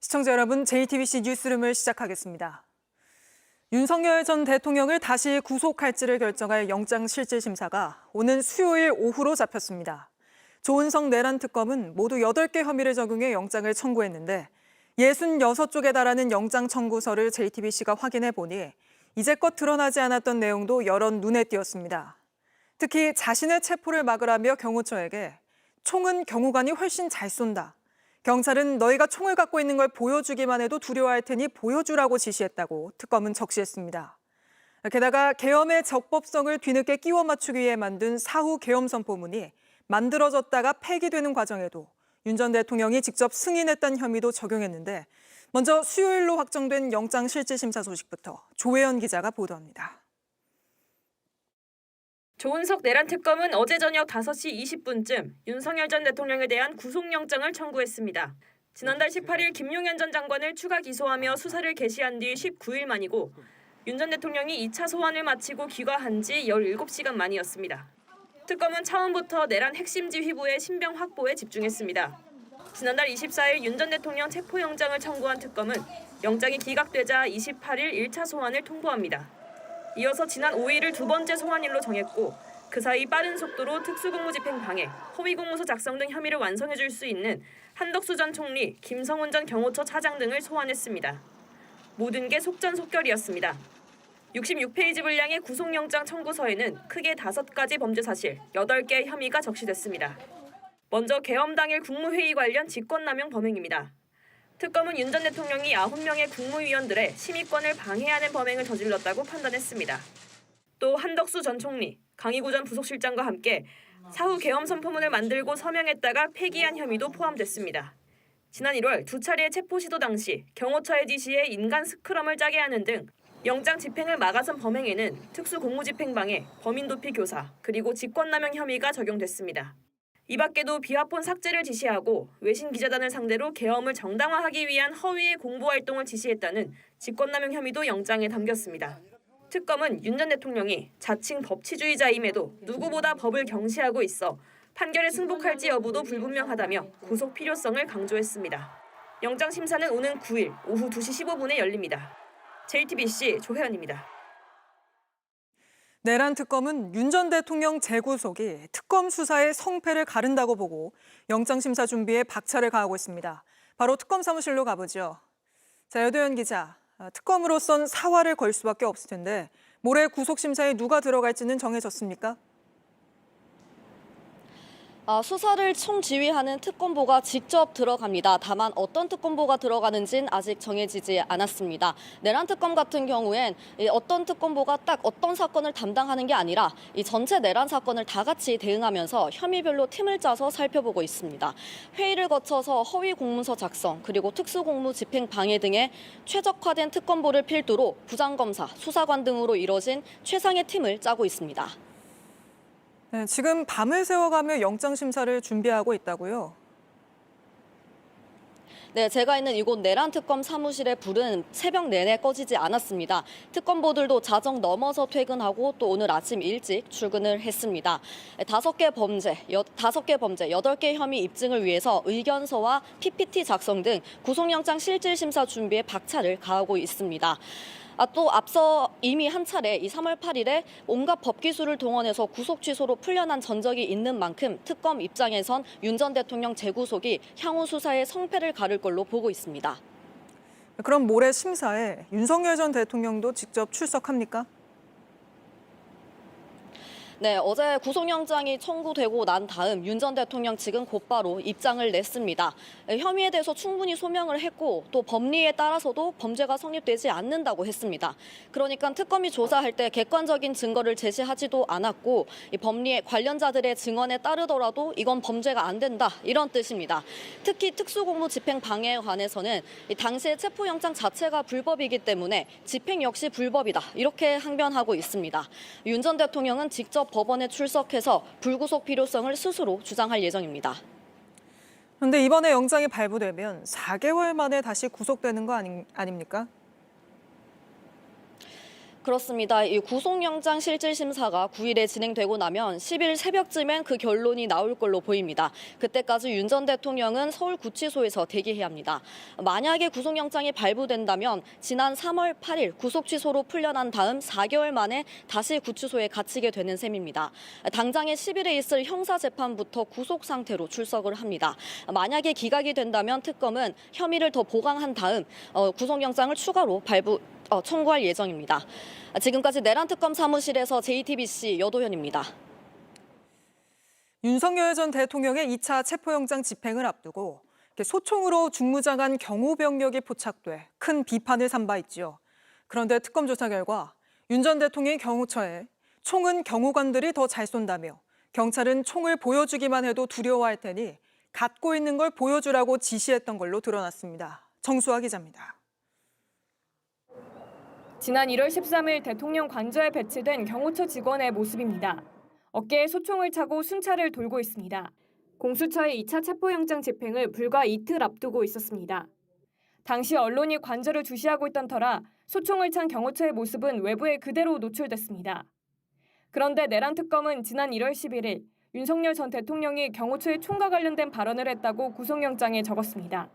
시청자 여러분, JTBC 뉴스룸을 시작하겠습니다. 윤석열 전 대통령을 다시 구속할지를 결정할 영장실질심사가 오는 수요일 오후로 잡혔습니다. 조은석 내란 특검은 모두 8개 혐의를 적용해 영장을 청구했는데 66쪽에 달하는 영장 청구서를 JTBC가 확인해 보니 이제껏 드러나지 않았던 내용도 여럿 눈에 띄었습니다. 특히 자신의 체포를 막으라며 경호처에게 총은 경호관이 훨씬 잘 쏜다. 경찰은 너희가 총을 갖고 있는 걸 보여주기만 해도 두려워할 테니 보여주라고 지시했다고 특검은 적시했습니다. 게다가 계엄의 적법성을 뒤늦게 끼워 맞추기 위해 만든 사후 계엄 선포문이 만들어졌다가 폐기되는 과정에도 윤 전 대통령이 직접 승인했다는 혐의도 적용했는데 먼저 수요일로 확정된 영장실질심사 소식부터 조혜연 기자가 보도합니다. 조은석 내란 특검은 어제 저녁 5시 20분쯤 윤석열 전 대통령에 대한 구속영장을 청구했습니다. 지난달 18일 김용현 전 장관을 추가 기소하며 수사를 개시한 뒤 19일 만이고 윤 전 대통령이 2차 소환을 마치고 귀가한 지 17시간 만이었습니다. 특검은 처음부터 내란 핵심 지휘부의 신병 확보에 집중했습니다. 지난달 24일 윤 전 대통령 체포영장을 청구한 특검은 영장이 기각되자 28일 1차 소환을 통보합니다. 이어서 지난 5일을 두 번째 소환일로 정했고 그 사이 빠른 속도로 특수공무집행 방해, 허위공문서 작성 등 혐의를 완성해줄 수 있는 한덕수 전 총리, 김성훈 전 경호처 차장 등을 소환했습니다. 모든 게 속전속결이었습니다. 66페이지 분량의 구속영장 청구서에는 크게 5가지 범죄 사실, 8개의 혐의가 적시됐습니다. 먼저 계엄 당일 국무회의 관련 직권남용 범행입니다. 특검은 윤 전 대통령이 9명의 국무위원들의 심의권을 방해하는 범행을 저질렀다고 판단했습니다. 또 한덕수 전 총리, 강희구 전 부속실장과 함께 사후 계엄 선포문을 만들고 서명했다가 폐기한 혐의도 포함됐습니다. 지난 1월 2차례의 체포 시도 당시 경호처의 지시에 인간 스크럼을 짜게 하는 등 영장 집행을 막아선 범행에는 특수공무집행방해, 범인도피 교사, 그리고 직권남용 혐의가 적용됐습니다. 이 밖에도 비화폰 삭제를 지시하고 외신 기자단을 상대로 계엄을 정당화하기 위한 허위의 공보활동을 지시했다는 직권남용 혐의도 영장에 담겼습니다. 특검은 윤 전 대통령이 자칭 법치주의자임에도 누구보다 법을 경시하고 있어 판결에 승복할지 여부도 불분명하다며 구속 필요성을 강조했습니다. 영장 심사는 오는 9일 오후 2시 15분에 열립니다. JTBC 조혜연입니다. 내란 특검은 윤 전 대통령 재구속이 특검 수사의 성패를 가른다고 보고 영장심사 준비에 박차를 가하고 있습니다. 바로 특검 사무실로 가보죠. 자, 여도현 기자, 특검으로선 사활을 걸 수밖에 없을 텐데 모레 구속심사에 누가 들어갈지는 정해졌습니까? 수사를 총지휘하는 특검보가 직접 들어갑니다. 다만 어떤 특검보가 들어가는지는 아직 정해지지 않았습니다. 내란 특검 같은 경우엔 어떤 특검보가 딱 어떤 사건을 담당하는 게 아니라 이 전체 내란 사건을 다 같이 대응하면서 혐의별로 팀을 짜서 살펴보고 있습니다. 회의를 거쳐서 허위 공문서 작성 그리고 특수공무 집행 방해 등의 최적화된 특검보를 필두로 부장검사, 수사관 등으로 이뤄진 최상의 팀을 짜고 있습니다. 네, 지금 밤을 새워가며 영장심사를 준비하고 있다고요? 네, 제가 있는 이곳 내란 특검 사무실의 불은 새벽 내내 꺼지지 않았습니다. 특검보들도 자정 넘어서 퇴근하고 또 오늘 아침 일찍 출근을 했습니다. 5개 범죄, 8개 혐의 입증을 위해서 의견서와 PPT 작성 등 구속영장 실질심사 준비에 박차를 가하고 있습니다. 또 앞서 이미 한 차례 이 3월 8일에 온갖 법기술을 동원해서 구속 취소로 풀려난 전적이 있는 만큼 특검 입장에선 윤 전 대통령 재구속이 향후 수사의 성패를 가를 걸로 보고 있습니다. 그럼 모레 심사에 윤석열 전 대통령도 직접 출석합니까? 네, 어제 구속영장이 청구되고 난 다음 윤 전 대통령 측은 곧바로 입장을 냈습니다. 혐의에 대해서 충분히 소명을 했고 또 법리에 따라서도 범죄가 성립되지 않는다고 했습니다. 그러니까 특검이 조사할 때 객관적인 증거를 제시하지도 않았고 이 법리에 관련자들의 증언에 따르더라도 이건 범죄가 안 된다 이런 뜻입니다. 특히 특수공무 집행 방해에 관해서는 당시의 체포영장 자체가 불법이기 때문에 집행 역시 불법이다 이렇게 항변하고 있습니다. 윤 전 대통령은 직접 법원에 출석해서 불구속 필요성을 스스로 주장할 예정입니다. 그런데 이번에 영장이 발부되면 4개월 만에 다시 구속되는 거 아닙니까? 그렇습니다. 이 구속영장 실질심사가 9일에 진행되고 나면 10일 새벽쯤엔 그 결론이 나올 걸로 보입니다. 그때까지 윤 전 대통령은 서울구치소에서 대기해야 합니다. 만약에 구속영장이 발부된다면 지난 3월 8일 구속 취소로 풀려난 다음 4개월 만에 다시 구치소에 갇히게 되는 셈입니다. 당장에 10일에 있을 형사재판부터 구속 상태로 출석을 합니다. 만약에 기각이 된다면 특검은 혐의를 더 보강한 다음 구속영장을 추가로 청구할 예정입니다. 지금까지 내란특검 사무실에서 JTBC 여도현입니다. 윤석열 전 대통령의 2차 체포영장 집행을 앞두고 소총으로 중무장한 경호병력이 포착돼 큰 비판을 산 바 있죠. 그런데 특검 조사 결과 윤 전 대통령의 경호처에 총은 경호관들이 더 잘 쏜다며 경찰은 총을 보여주기만 해도 두려워할 테니 갖고 있는 걸 보여주라고 지시했던 걸로 드러났습니다. 정수아 기자입니다. 지난 1월 13일 대통령 관저에 배치된 경호처 직원의 모습입니다. 어깨에 소총을 차고 순찰을 돌고 있습니다. 공수처의 2차 체포영장 집행을 불과 이틀 앞두고 있었습니다. 당시 언론이 관저를 주시하고 있던 터라 소총을 찬 경호처의 모습은 외부에 그대로 노출됐습니다. 그런데 내란특검은 지난 1월 11일 윤석열 전 대통령이 경호처의 총과 관련된 발언을 했다고 구속영장에 적었습니다.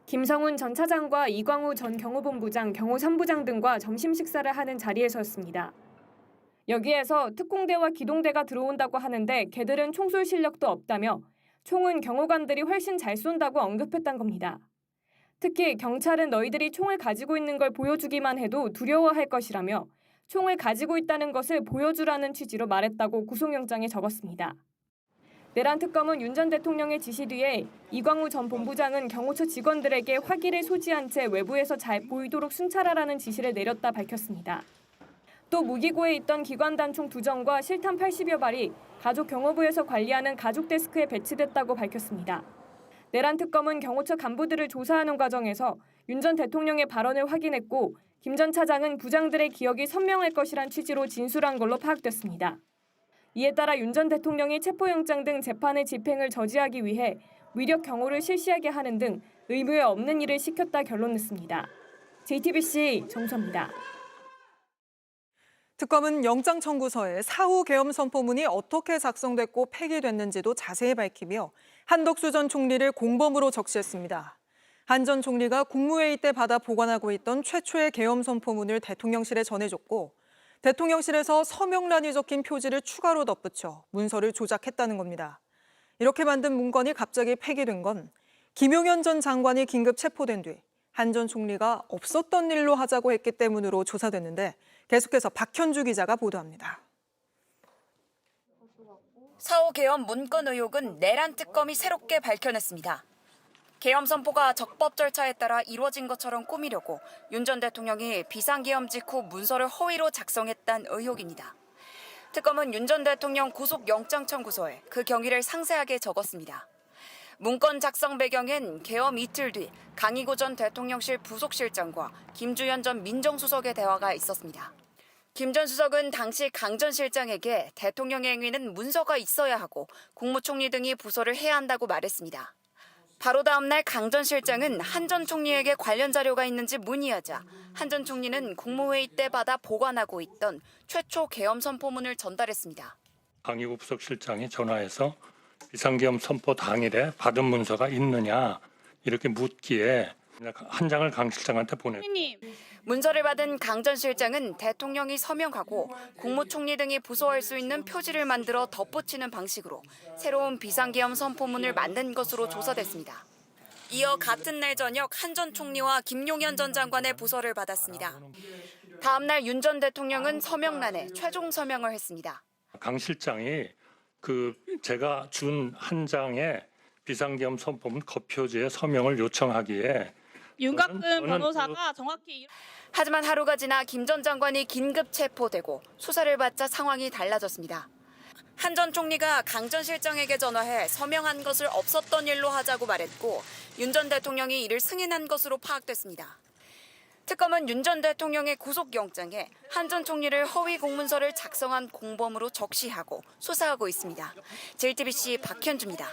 김성훈 전 차장과 이광우 전 경호본부장, 경호3부장 등과 점심 식사를 하는 자리에서였습니다. 여기에서 특공대와 기동대가 들어온다고 하는데 걔들은 총쏠 실력도 없다며 총은 경호관들이 훨씬 잘 쏜다고 언급했던 겁니다. 특히 경찰은 너희들이 총을 가지고 있는 걸 보여주기만 해도 두려워할 것이라며 총을 가지고 있다는 것을 보여주라는 취지로 말했다고 구속영장에 적었습니다. 내란특검은 윤 전 대통령의 지시 뒤에 이광우 전 본부장은 경호처 직원들에게 화기를 소지한 채 외부에서 잘 보이도록 순찰하라는 지시를 내렸다 밝혔습니다. 또 무기고에 있던 기관단총 2정과 실탄 80여 발이 가족 경호부에서 관리하는 가족 데스크에 배치됐다고 밝혔습니다. 내란특검은 경호처 간부들을 조사하는 과정에서 윤 전 대통령의 발언을 확인했고 김 전 차장은 부장들의 기억이 선명할 것이란 취지로 진술한 걸로 파악됐습니다. 이에 따라 윤 전 대통령이 체포영장 등 재판의 집행을 저지하기 위해 위력 경호를 실시하게 하는 등 의무에 없는 일을 시켰다 결론냈습니다. JTBC 정수아입니다. 특검은 영장 청구서에 사후 계엄 선포문이 어떻게 작성됐고 폐기됐는지도 자세히 밝히며 한덕수 전 총리를 공범으로 적시했습니다. 한 전 총리가 국무회의 때 받아 보관하고 있던 최초의 계엄 선포문을 대통령실에 전해줬고 대통령실에서 서명란이 적힌 표지를 추가로 덧붙여 문서를 조작했다는 겁니다. 이렇게 만든 문건이 갑자기 폐기된 건 김용현 전 장관이 긴급 체포된 뒤 한 전 총리가 없었던 일로 하자고 했기 때문으로 조사됐는데 계속해서 박현주 기자가 보도합니다. 사후 계엄 문건 의혹은 내란특검이 새롭게 밝혀냈습니다. 계엄 선포가 적법 절차에 따라 이루어진 것처럼 꾸미려고 윤 전 대통령이 비상계엄 직후 문서를 허위로 작성했다는 의혹입니다. 특검은 윤 전 대통령 구속영장 청구서에 그 경위를 상세하게 적었습니다. 문건 작성 배경엔 계엄 이틀 뒤 강희구 전 대통령실 부속실장과 김주현 전 민정수석의 대화가 있었습니다. 김 전 수석은 당시 강 전 실장에게 대통령의 행위는 문서가 있어야 하고 국무총리 등이 부서를 해야 한다고 말했습니다. 바로 다음 날 강 전 실장은 한 전 총리에게 관련 자료가 있는지 문의하자 한 전 총리는 국무회의 때 받아 보관하고 있던 최초 계엄 선포문을 전달했습니다. 강희구 부속실장이 전화해서 비상계엄 선포 당일에 받은 문서가 있느냐 이렇게 묻기에 한 장을 강 실장한테 보냈다. 문서를 받은 강 전 실장은 대통령이 서명하고 국무총리 등이 부서할 수 있는 표지를 만들어 덧붙이는 방식으로 새로운 비상계엄 선포문을 만든 것으로 조사됐습니다. 이어 같은 날 저녁 한 전 총리와 김용현 전 장관의 부서를 받았습니다. 다음 날 윤 전 대통령은 서명란에 최종 서명을 했습니다. 강 실장이 제가 준 한 장의 비상계엄 선포문 겉표지에 서명을 요청하기에 윤곽근 변호사가 정확히 하지만 하루가 지나 김 전 장관이 긴급 체포되고 수사를 받자 상황이 달라졌습니다. 한 전 총리가 강 전 실장에게 전화해 서명한 것을 없었던 일로 하자고 말했고 윤 전 대통령이 이를 승인한 것으로 파악됐습니다. 특검은 윤 전 대통령의 구속영장에 한 전 총리를 허위 공문서를 작성한 공범으로 적시하고 수사하고 있습니다. JTBC 박현주입니다.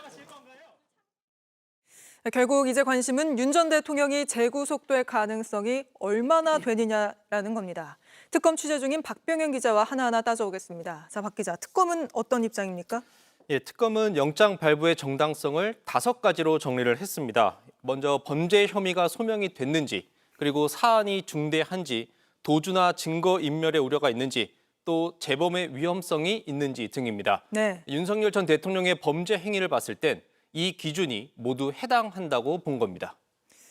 결국 이제 관심은 윤 전 대통령이 재구속될 가능성이 얼마나 되느냐라는 겁니다. 특검 취재 중인 박병현 기자와 하나하나 따져오겠습니다. 자, 박 기자, 특검은 어떤 입장입니까? 예, 특검은 영장 발부의 정당성을 5가지로 정리를 했습니다. 먼저 범죄 혐의가 소명이 됐는지, 그리고 사안이 중대한지, 도주나 증거 인멸의 우려가 있는지, 또 재범의 위험성이 있는지 등입니다. 네. 윤석열 전 대통령의 범죄 행위를 봤을 땐 이 기준이 모두 해당한다고 본 겁니다.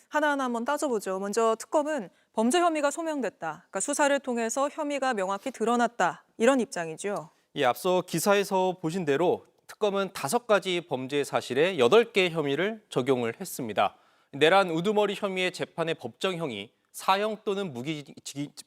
하나하나 한번 따져보죠. 먼저 특검은 범죄 혐의가 소명됐다. 그러니까 수사를 통해서 혐의가 명확히 드러났다. 이런 입장이죠. 예, 앞서 기사에서 보신 대로 특검은 5가지 범죄 사실에 8개 혐의를 적용을 했습니다. 내란 우두머리 혐의의 재판의 법정형이 사형 또는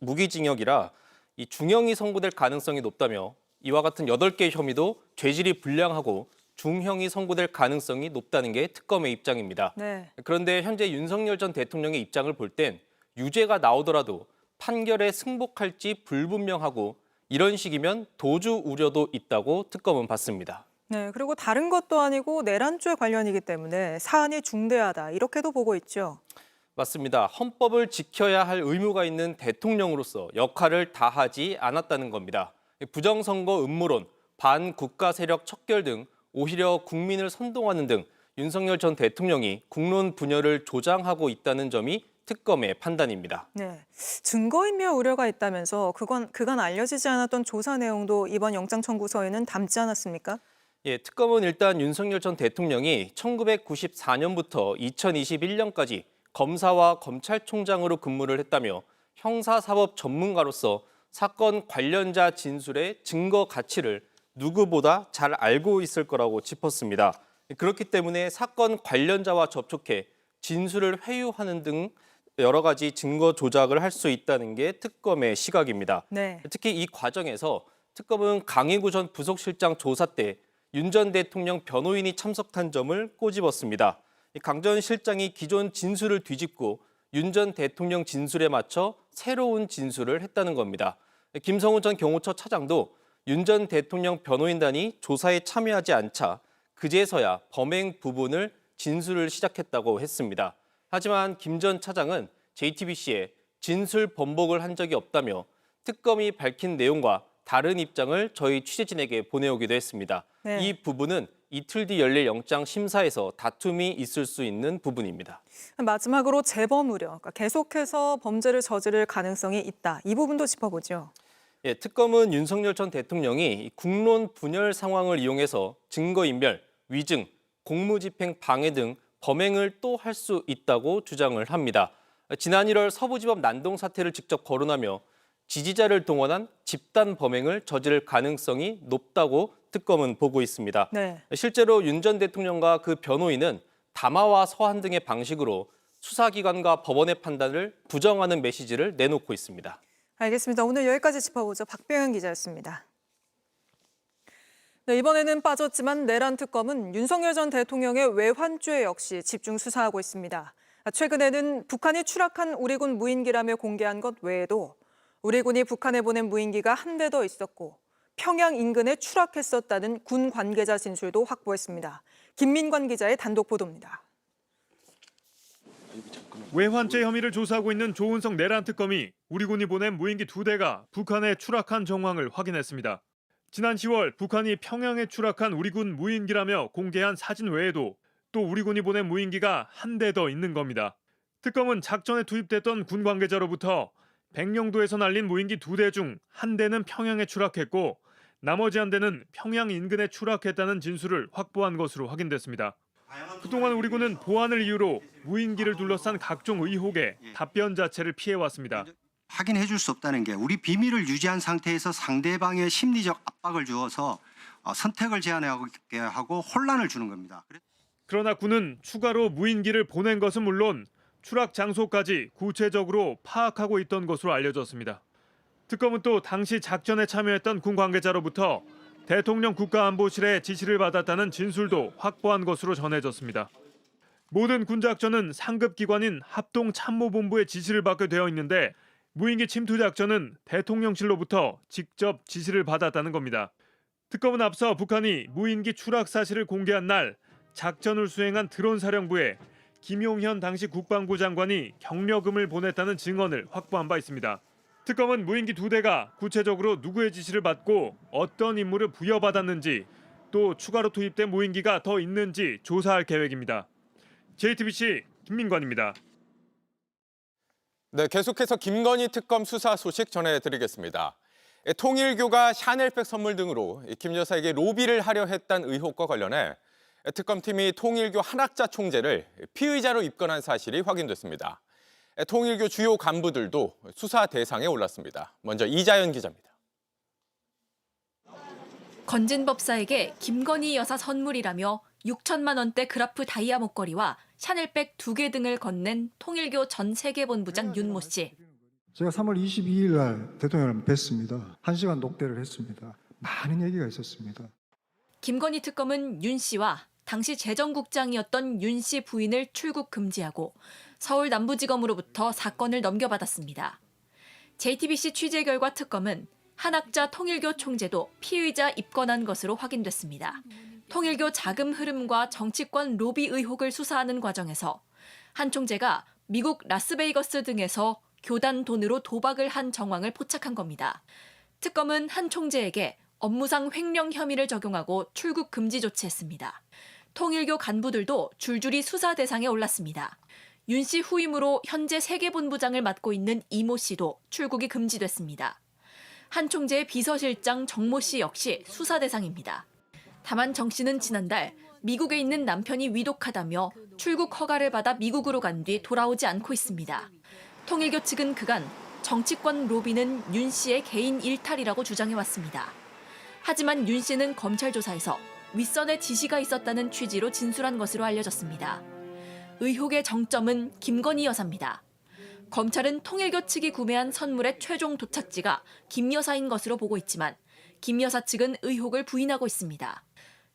무기징역이라 이 중형이 선고될 가능성이 높다며 이와 같은 8개 혐의도 죄질이 불량하고 중형이 선고될 가능성이 높다는 게 특검의 입장입니다. 네. 그런데 현재 윤석열 전 대통령의 입장을 볼 땐 유죄가 나오더라도 판결에 승복할지 불분명하고 이런 식이면 도주 우려도 있다고 특검은 봤습니다. 네, 그리고 다른 것도 아니고 내란죄 관련이기 때문에 사안이 중대하다. 이렇게도 보고 있죠. 맞습니다. 헌법을 지켜야 할 의무가 있는 대통령으로서 역할을 다하지 않았다는 겁니다. 부정선거 음모론, 반국가 세력 척결 등 오히려 국민을 선동하는 등 윤석열 전 대통령이 국론 분열을 조장하고 있다는 점이 특검의 판단입니다. 네, 증거인멸 우려가 있다면서 그간 알려지지 않았던 조사 내용도 이번 영장 청구서에는 담지 않았습니까? 예, 특검은 일단 윤석열 전 대통령이 1994년부터 2021년까지 검사와 검찰총장으로 근무를 했다며 형사사법 전문가로서 사건 관련자 진술의 증거 가치를 누구보다 잘 알고 있을 거라고 짚었습니다. 그렇기 때문에 사건 관련자와 접촉해 진술을 회유하는 등 여러 가지 증거 조작을 할 수 있다는 게 특검의 시각입니다. 네. 특히 이 과정에서 특검은 강희구 전 부속실장 조사 때 윤 전 대통령 변호인이 참석한 점을 꼬집었습니다. 강 전 실장이 기존 진술을 뒤집고 윤 전 대통령 진술에 맞춰 새로운 진술을 했다는 겁니다. 김성훈 전 경호처 차장도 윤 전 대통령 변호인단이 조사에 참여하지 않자 그제서야 범행 부분을 진술을 시작했다고 했습니다. 하지만 김 전 차장은 JTBC에 진술 번복을 한 적이 없다며 특검이 밝힌 내용과 다른 입장을 저희 취재진에게 보내오기도 했습니다. 네. 이 부분은 이틀 뒤 열릴 영장 심사에서 다툼이 있을 수 있는 부분입니다. 마지막으로 재범 우려, 그러니까 계속해서 범죄를 저지를 가능성이 있다. 이 부분도 짚어보죠. 예, 특검은 윤석열 전 대통령이 국론 분열 상황을 이용해서 증거인멸, 위증, 공무집행 방해 등 범행을 또 할 수 있다고 주장을 합니다. 지난 1월 서부지법 난동 사태를 직접 거론하며 지지자를 동원한 집단 범행을 저지를 가능성이 높다고 특검은 보고 있습니다. 네. 실제로 윤 전 대통령과 그 변호인은 담화와 서한 등의 방식으로 수사기관과 법원의 판단을 부정하는 메시지를 내놓고 있습니다. 알겠습니다. 오늘 여기까지 짚어보죠. 박병현 기자였습니다. 네, 이번에는 빠졌지만 내란 특검은 윤석열 전 대통령의 외환죄 역시 집중 수사하고 있습니다. 최근에는 북한이 추락한 우리군 무인기라며 공개한 것 외에도 우리군이 북한에 보낸 무인기가 한 대 더 있었고 평양 인근에 추락했었다는 군 관계자 진술도 확보했습니다. 김민관 기자의 단독 보도입니다. 외환죄 혐의를 조사하고 있는 조은석 내란특검이 우리군이 보낸 무인기 2대가 북한에 추락한 정황을 확인했습니다. 지난 10월 북한이 평양에 추락한 우리군 무인기라며 공개한 사진 외에도 또 우리군이 보낸 무인기가 한 대 더 있는 겁니다. 특검은 작전에 투입됐던 군 관계자로부터 백령도에서 날린 무인기 2대 중 한 대는 평양에 추락했고 나머지 한 대는 평양 인근에 추락했다는 진술을 확보한 것으로 확인됐습니다. 그동안 우리군은 보안을 이유로 무인기를 둘러싼 각종 의혹에 답변 자체를 피해왔습니다. 확인해 줄 수 없다는 게 우리 비밀을 유지한 상태에서 상대방의 심리적 압박을 주어서 선택을 제한하게 하고 혼란을 주는 겁니다. 그러나 군은 추가로 무인기를 보낸 것은 물론 추락 장소까지 구체적으로 파악하고 있던 것으로 알려졌습니다. 특검은 또 당시 작전에 참여했던 군 관계자로부터 대통령 국가안보실의 지시를 받았다는 진술도 확보한 것으로 전해졌습니다. 모든 군작전은 상급 기관인 합동참모본부의 지시를 받게 되어 있는데 무인기 침투 작전은 대통령실로부터 직접 지시를 받았다는 겁니다. 특검은 앞서 북한이 무인기 추락 사실을 공개한 날 작전을 수행한 드론 사령부에 김용현 당시 국방부 장관이 격려금을 보냈다는 증언을 확보한 바 있습니다. 특검은 무인기 2대가 구체적으로 누구의 지시를 받고 어떤 임무를 부여받았는지 또 추가로 투입된 무인기가 더 있는지 조사할 계획입니다. JTBC 김민관입니다. 네, 계속해서 김건희 특검 수사 소식 전해드리겠습니다. 통일교가 샤넬백 선물 등으로 김 여사에게 로비를 하려 했다는 의혹과 관련해 특검팀이 통일교 한학자 총재를 피의자로 입건한 사실이 확인됐습니다. 통일교 주요 간부들도 수사 대상에 올랐습니다. 먼저 이자연 기자입니다. 건진 법사에게 김건희 여사 선물이라며 6천만 원대 그라프 다이아 목걸이와 샤넬백 2개 등을 건넨 통일교 전 세계본부장 윤모 씨. 제가 3월 22일 날 대통령을 뵀습니다. 1시간 녹대를 했습니다. 많은 얘기가 있었습니다. 김건희 특검은 윤 씨와 당시 재정국장이었던 윤 씨 부인을 출국 금지하고 서울 남부지검으로부터 사건을 넘겨받았습니다. JTBC 취재 결과 특검은 한학자 통일교 총재도 피의자 입건한 것으로 확인됐습니다. 통일교 자금 흐름과 정치권 로비 의혹을 수사하는 과정에서 한 총재가 미국 라스베이거스 등에서 교단 돈으로 도박을 한 정황을 포착한 겁니다. 특검은 한 총재에게 업무상 횡령 혐의를 적용하고 출국 금지 조치했습니다. 통일교 간부들도 줄줄이 수사 대상에 올랐습니다. 윤 씨 후임으로 현재 세계본부장을 맡고 있는 이모 씨도 출국이 금지됐습니다. 한 총재의 비서실장 정모 씨 역시 수사 대상입니다. 다만 정 씨는 지난달 미국에 있는 남편이 위독하다며 출국 허가를 받아 미국으로 간 뒤 돌아오지 않고 있습니다. 통일교 측은 그간 정치권 로비는 윤 씨의 개인 일탈이라고 주장해왔습니다. 하지만 윤 씨는 검찰 조사에서 윗선의 지시가 있었다는 취지로 진술한 것으로 알려졌습니다. 의혹의 정점은 김건희 여사입니다. 검찰은 통일교 측이 구매한 선물의 최종 도착지가 김 여사인 것으로 보고 있지만 김 여사 측은 의혹을 부인하고 있습니다.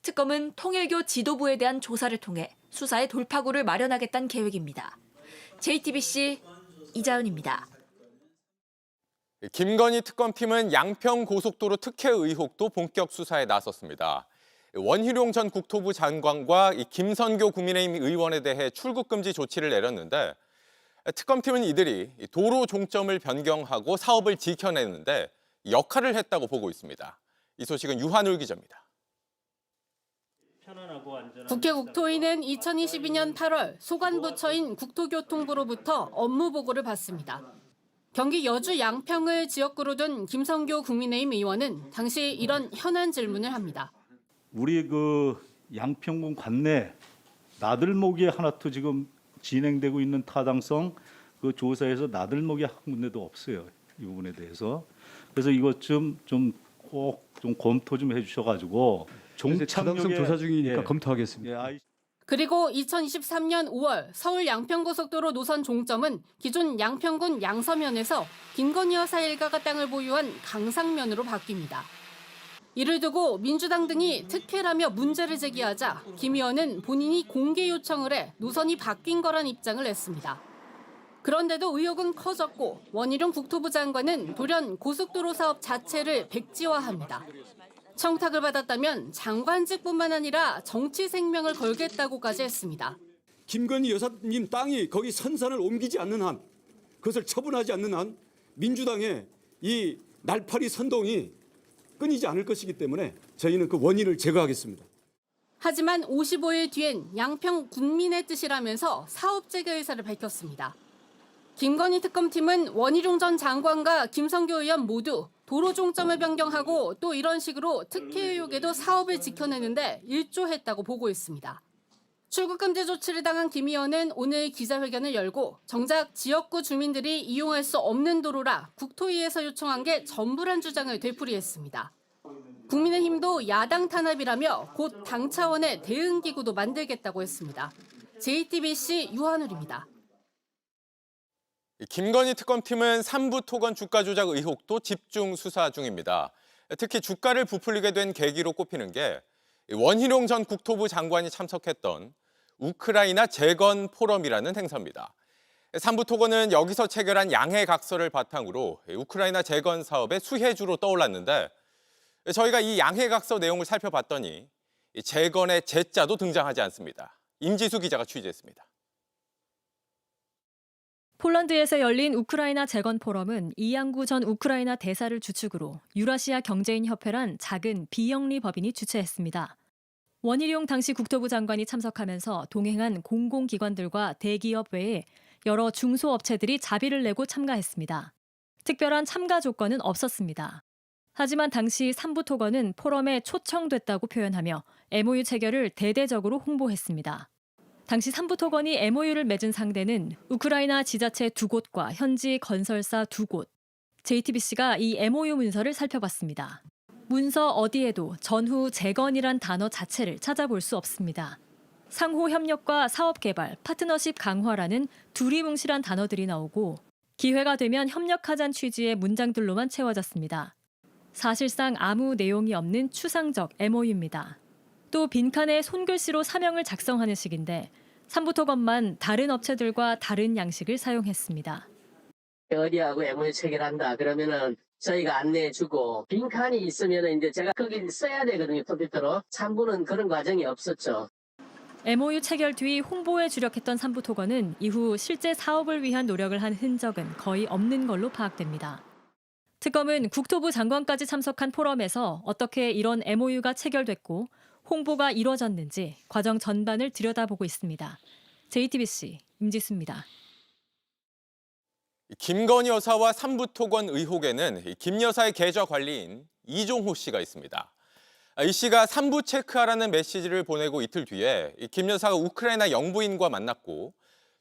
특검은 통일교 지도부에 대한 조사를 통해 수사의 돌파구를 마련하겠다는 계획입니다. JTBC 이자연입니다. 김건희 특검팀은 양평 고속도로 특혜 의혹도 본격 수사에 나섰습니다. 원희룡 전 국토부 장관과 김선교 국민의힘 의원에 대해 출국 금지 조치를 내렸는데 특검팀은 이들이 도로 종점을 변경하고 사업을 지켜내는데 역할을 했다고 보고 있습니다. 이 소식은 유한울 기자입니다. 국회 국토위는 2022년 8월 소관부처인 국토교통부로부터 업무 보고를 받습니다. 경기 여주 양평을 지역구로 둔 김성교 국민의힘 의원은 당시 이런 현안 질문을 합니다. 우리 양평군 관내 나들목이 하나도 지금 진행되고 있는 타당성 조사에서 나들목이 한 군데도 없어요. 이 부분에 대해서. 그래서 이것 좀 꼭 좀 검토 좀 해주셔가지고 타당성 조사 중이니까 검토하겠습니다. 그리고 2023년 5월 서울 양평고속도로 노선 종점은 기존 양평군 양서면에서 김건희 여사 일가가 땅을 보유한 강상면으로 바뀝니다. 이를 두고 민주당 등이 특혜라며 문제를 제기하자 김 의원은 본인이 공개 요청을 해 노선이 바뀐 거란 입장을 냈습니다. 그런데도 의혹은 커졌고 원희룡 국토부 장관은 돌연 고속도로 사업 자체를 백지화합니다. 청탁을 받았다면 장관직뿐만 아니라 정치 생명을 걸겠다고까지 했습니다. 김건희 여사님 땅이 거기 선산을 옮기지 않는 한, 그것을 처분하지 않는 한 민주당의 이 날파리 선동이 끊이지 않을 것이기 때문에 저희는 그 원인을 제거하겠습니다. 하지만 55일 뒤엔 양평 군민의 뜻이라면서 사업 재개 의사를 밝혔습니다. 김건희 특검팀은 원희룡 전 장관과 김성교 의원 모두 도로 종점을 변경하고 또 이런 식으로 특혜 의혹에도 사업을 지켜내는데 일조했다고 보고 있습니다. 출국 금지 조치를 당한 김 의원은 오늘 기자회견을 열고 정작 지역구 주민들이 이용할 수 없는 도로라 국토위에서 요청한 게 전부란 주장을 되풀이했습니다. 국민의힘도 야당 탄압이라며 곧 당 차원의 대응기구도 만들겠다고 했습니다. JTBC 유한울입니다. 김건희 특검팀은 삼부 토건 주가 조작 의혹도 집중 수사 중입니다. 특히 주가를 부풀리게 된 계기로 꼽히는 게 원희룡 전 국토부 장관이 참석했던 우크라이나 재건 포럼이라는 행사입니다. 삼부 토건은 여기서 체결한 양해각서를 바탕으로 우크라이나 재건 사업의 수혜주로 떠올랐는데 저희가 이 양해각서 내용을 살펴봤더니 재건의 재자도 등장하지 않습니다. 임지수 기자가 취재했습니다. 폴란드에서 열린 우크라이나 재건 포럼은 이양구 전 우크라이나 대사를 주축으로 유라시아 경제인 협회란 작은 비영리 법인이 주최했습니다. 원희룡 당시 국토부 장관이 참석하면서 동행한 공공기관들과 대기업 외에 여러 중소업체들이 자비를 내고 참가했습니다. 특별한 참가 조건은 없었습니다. 하지만 당시 삼부토건은 포럼에 초청됐다고 표현하며 MOU 체결을 대대적으로 홍보했습니다. 당시 삼부토건이 MOU를 맺은 상대는 우크라이나 지자체 2곳과 현지 건설사 2곳. JTBC가 이 MOU 문서를 살펴봤습니다. 문서 어디에도 전후 재건이란 단어 자체를 찾아볼 수 없습니다. 상호 협력과 사업 개발, 파트너십 강화라는 두리뭉실한 단어들이 나오고 기회가 되면 협력하자는 취지의 문장들로만 채워졌습니다. 사실상 아무 내용이 없는 추상적 MOU입니다. 또 빈칸에 손글씨로 사명을 작성하는 식인데 삼부토건만 다른 업체들과 다른 양식을 사용했습니다. 어디하고 MOU 체결한다 그러면은 저희가 안내해주고 빈칸이 있으면은 이제 제가 거기 써야 되거든요. 컴퓨터로. 삼부는 그런 과정이 없었죠. MOU 체결 뒤 홍보에 주력했던 삼부토건은 이후 실제 사업을 위한 노력을 한 흔적은 거의 없는 걸로 파악됩니다. 특검은 국토부 장관까지 참석한 포럼에서 어떻게 이런 MOU가 체결됐고 홍보가 이뤄졌는지 과정 전반을 들여다보고 있습니다. JTBC 임지수입니다. 김건희 여사와 삼부토건 의혹에는 김 여사의 계좌 관리인 이종호 씨가 있습니다. 이 씨가 삼부 체크하라는 메시지를 보내고 이틀 뒤에 김 여사가 우크라이나 영부인과 만났고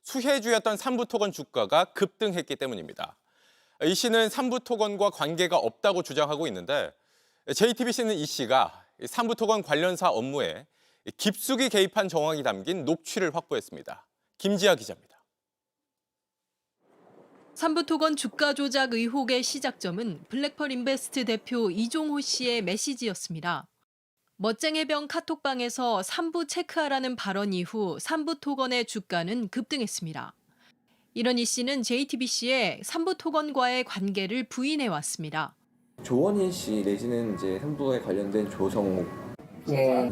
수혜주였던 삼부토건 주가가 급등했기 때문입니다. 이 씨는 삼부토건과 관계가 없다고 주장하고 있는데 JTBC는 이 씨가 삼부토건 관련사 업무에 깊숙이 개입한 정황이 담긴 녹취를 확보했습니다. 김지아 기자입니다. 삼부토건 주가 조작 의혹의 시작점은 블랙펄 인베스트 대표 이종호 씨의 메시지였습니다. 멋쟁해병 카톡방에서 삼부 체크하라는 발언 이후 삼부토건의 주가는 급등했습니다. 이런 이 씨는 JTBC에 삼부토건과의 관계를 부인해왔습니다. 조원인 씨 내지는 이제 삼부에 관련된 조성욱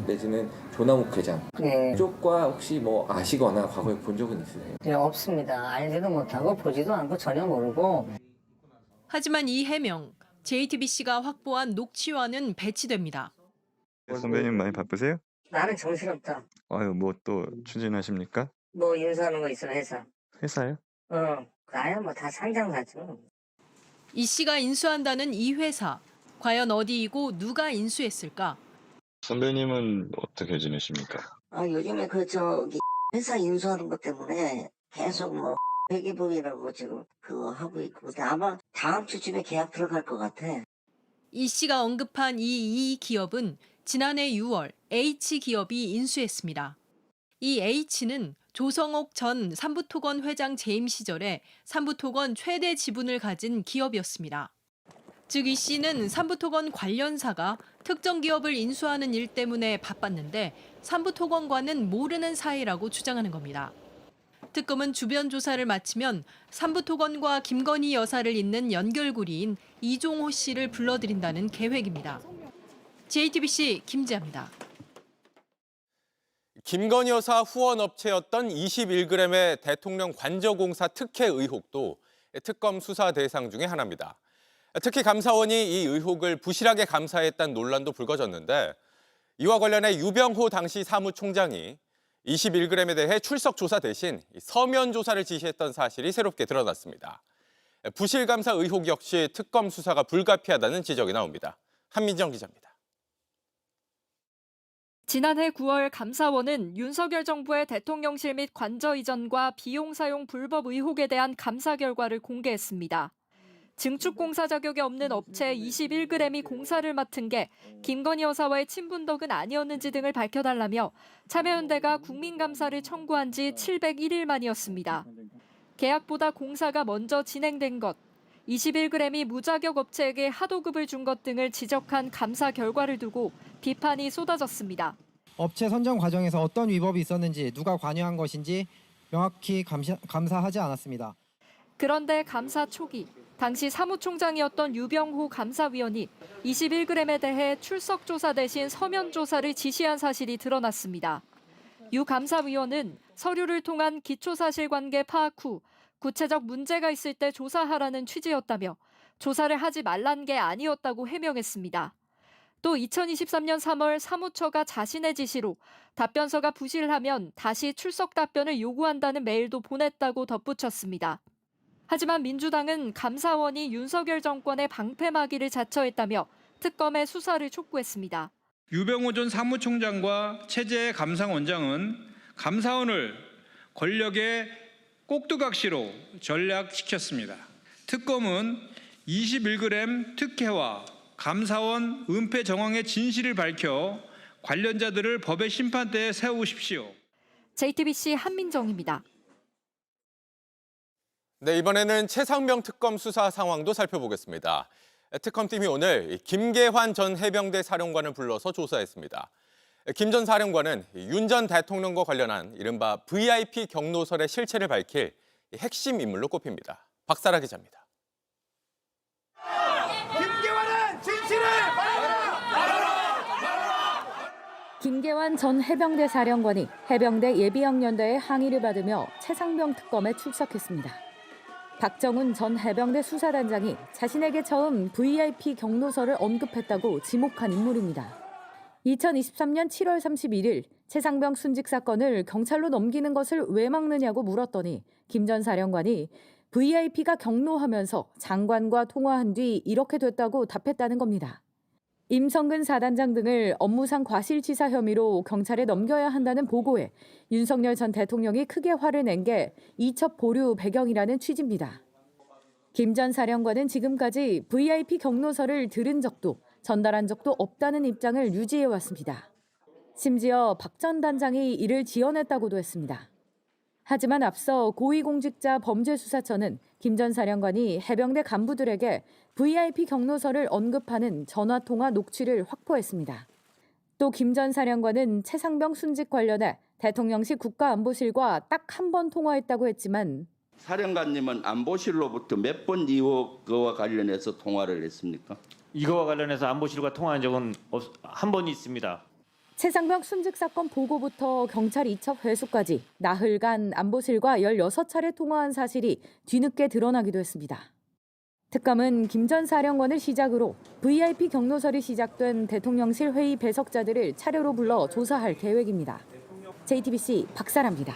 내지는 조남욱 회장 그쪽과 혹시 뭐 아시거나 과거에 본 적은 있으세요? 네, 없습니다. 알지도 못하고 보지도 않고 전혀 모르고. 하지만 이 해명, JTBC가 확보한 녹취와는 배치됩니다. 선배님 많이 바쁘세요? 나는 정신없다. 아유, 뭐 또 추진하십니까? 뭐 인수하는 거 있으면 회사. 회사요? 나야 뭐 다 상장사죠. 이 씨가 인수한다는 이 회사, 과연 어디이고 누가 인수했을까? 선배님은 어떻게 지내십니까? 요즘에 회사 인수하는 것 때문에 계속 뭐 회계법이라고 지금 그거 하고 있고 아마 다음 주쯤에 계약 들어갈 것 같아. 이 씨가 언급한 이 기업은 지난해 6월 H기업이 인수했습니다. 이 H는 조성옥 전 삼부토건 회장 재임 시절에 삼부토건 최대 지분을 가진 기업이었습니다. 즉 이 씨는 삼부토건 관련사가 특정 기업을 인수하는 일 때문에 바빴는데 삼부토건과는 모르는 사이라고 주장하는 겁니다. 특검은 주변 조사를 마치면 삼부토건과 김건희 여사를 잇는 연결고리인 이종호 씨를 불러들인다는 계획입니다. JTBC 김지아입니다. 김건희 여사 후원업체였던 21g의 대통령 관저공사 특혜 의혹도 특검 수사 대상 중에 하나입니다. 특히 감사원이 이 의혹을 부실하게 감사했다는 논란도 불거졌는데 이와 관련해 유병호 당시 사무총장이 21g에 대해 출석 조사 대신 서면 조사를 지시했던 사실이 새롭게 드러났습니다. 부실 감사 의혹 역시 특검 수사가 불가피하다는 지적이 나옵니다. 한민정 기자입니다. 지난해 9월 감사원은 윤석열 정부의 대통령실 및 관저 이전과 비용 사용 불법 의혹에 대한 감사 결과를 공개했습니다. 증축 공사 자격이 없는 업체 21g이 공사를 맡은 게 김건희 여사와의 친분덕은 아니었는지 등을 밝혀달라며 참여연대가 국민감사를 청구한 지 701일 만이었습니다. 계약보다 공사가 먼저 진행된 것, 21g이 무자격 업체에게 하도급을 준 것 등을 지적한 감사 결과를 두고 비판이 쏟아졌습니다. 업체 선정 과정에서 어떤 위법이 있었는지 누가 관여한 것인지 명확히 감사하지 않았습니다. 그런데 감사 초기, 당시 사무총장이었던 유병호 감사위원이 21g에 대해 출석 조사 대신 서면 조사를 지시한 사실이 드러났습니다. 유 감사위원은 서류를 통한 기초사실관계 파악 후 구체적 문제가 있을 때 조사하라는 취지였다며 조사를 하지 말란 게 아니었다고 해명했습니다. 또 2023년 3월 사무처가 자신의 지시로 답변서가 부실하면 다시 출석 답변을 요구한다는 메일도 보냈다고 덧붙였습니다. 하지만 민주당은 감사원이 윤석열 정권의 방패막이를 자처했다며 특검의 수사를 촉구했습니다. 유병호 전 사무총장과 최재 감사원장은 감사원을 권력의 꼭두각시로 전락시켰습니다. 특검은 21g 특혜와 감사원 은폐 정황의 진실을 밝혀 관련자들을 법의 심판대에 세우십시오. JTBC 한민정입니다. 네, 이번에는 최상병 특검 수사 상황도 살펴보겠습니다. 특검팀이 오늘 김계환 전 해병대 사령관을 불러서 조사했습니다. 김 전 사령관은 윤 전 대통령과 관련한 이른바 VIP 경로설의 실체를 밝힐 핵심 인물로 꼽힙니다. 박사라 기자입니다. 김계환은 진실을 김계환 전 해병대 사령관이 해병대 예비역년대의 항의를 받으며 최상병 특검에 출석했습니다. 박정훈 전 해병대 수사단장이 자신에게 처음 VIP 경로설을 언급했다고 지목한 인물입니다. 2023년 7월 31일 최상병 순직 사건을 경찰로 넘기는 것을 왜 막느냐고 물었더니 김 전 사령관이 VIP가 경로하면서 장관과 통화한 뒤 이렇게 됐다고 답했다는 겁니다. 임성근 사단장 등을 업무상 과실치사 혐의로 경찰에 넘겨야 한다는 보고에 윤석열 전 대통령이 크게 화를 낸 게 이첩 보류 배경이라는 취지입니다. 김 전 사령관은 지금까지 VIP 경로설을 들은 적도 전달한 적도 없다는 입장을 유지해왔습니다. 심지어 박 전 단장이 이를 지어냈다고도 했습니다. 하지만 앞서 고위공직자 범죄수사처는 김 전 사령관이 해병대 간부들에게 VIP 경로설을 언급하는 전화통화 녹취를 확보했습니다. 또 김 전 사령관은 최상병 순직 관련해 대통령실 국가안보실과 딱 한 번 통화했다고 했지만 사령관님은 안보실로부터 몇 번 이거와 관련해서 통화를 했습니까? 이거와 관련해서 안보실과 통화한 적은 한 번 있습니다. 최상병 순직 사건 보고부터 경찰 이첩 회수까지 나흘간 안보실과 16차례 통화한 사실이 뒤늦게 드러나기도 했습니다. 특검은 김 전 사령관을 시작으로 VIP 경로설이 시작된 대통령실 회의 배석자들을 차례로 불러 조사할 계획입니다. JTBC 박사라입니다.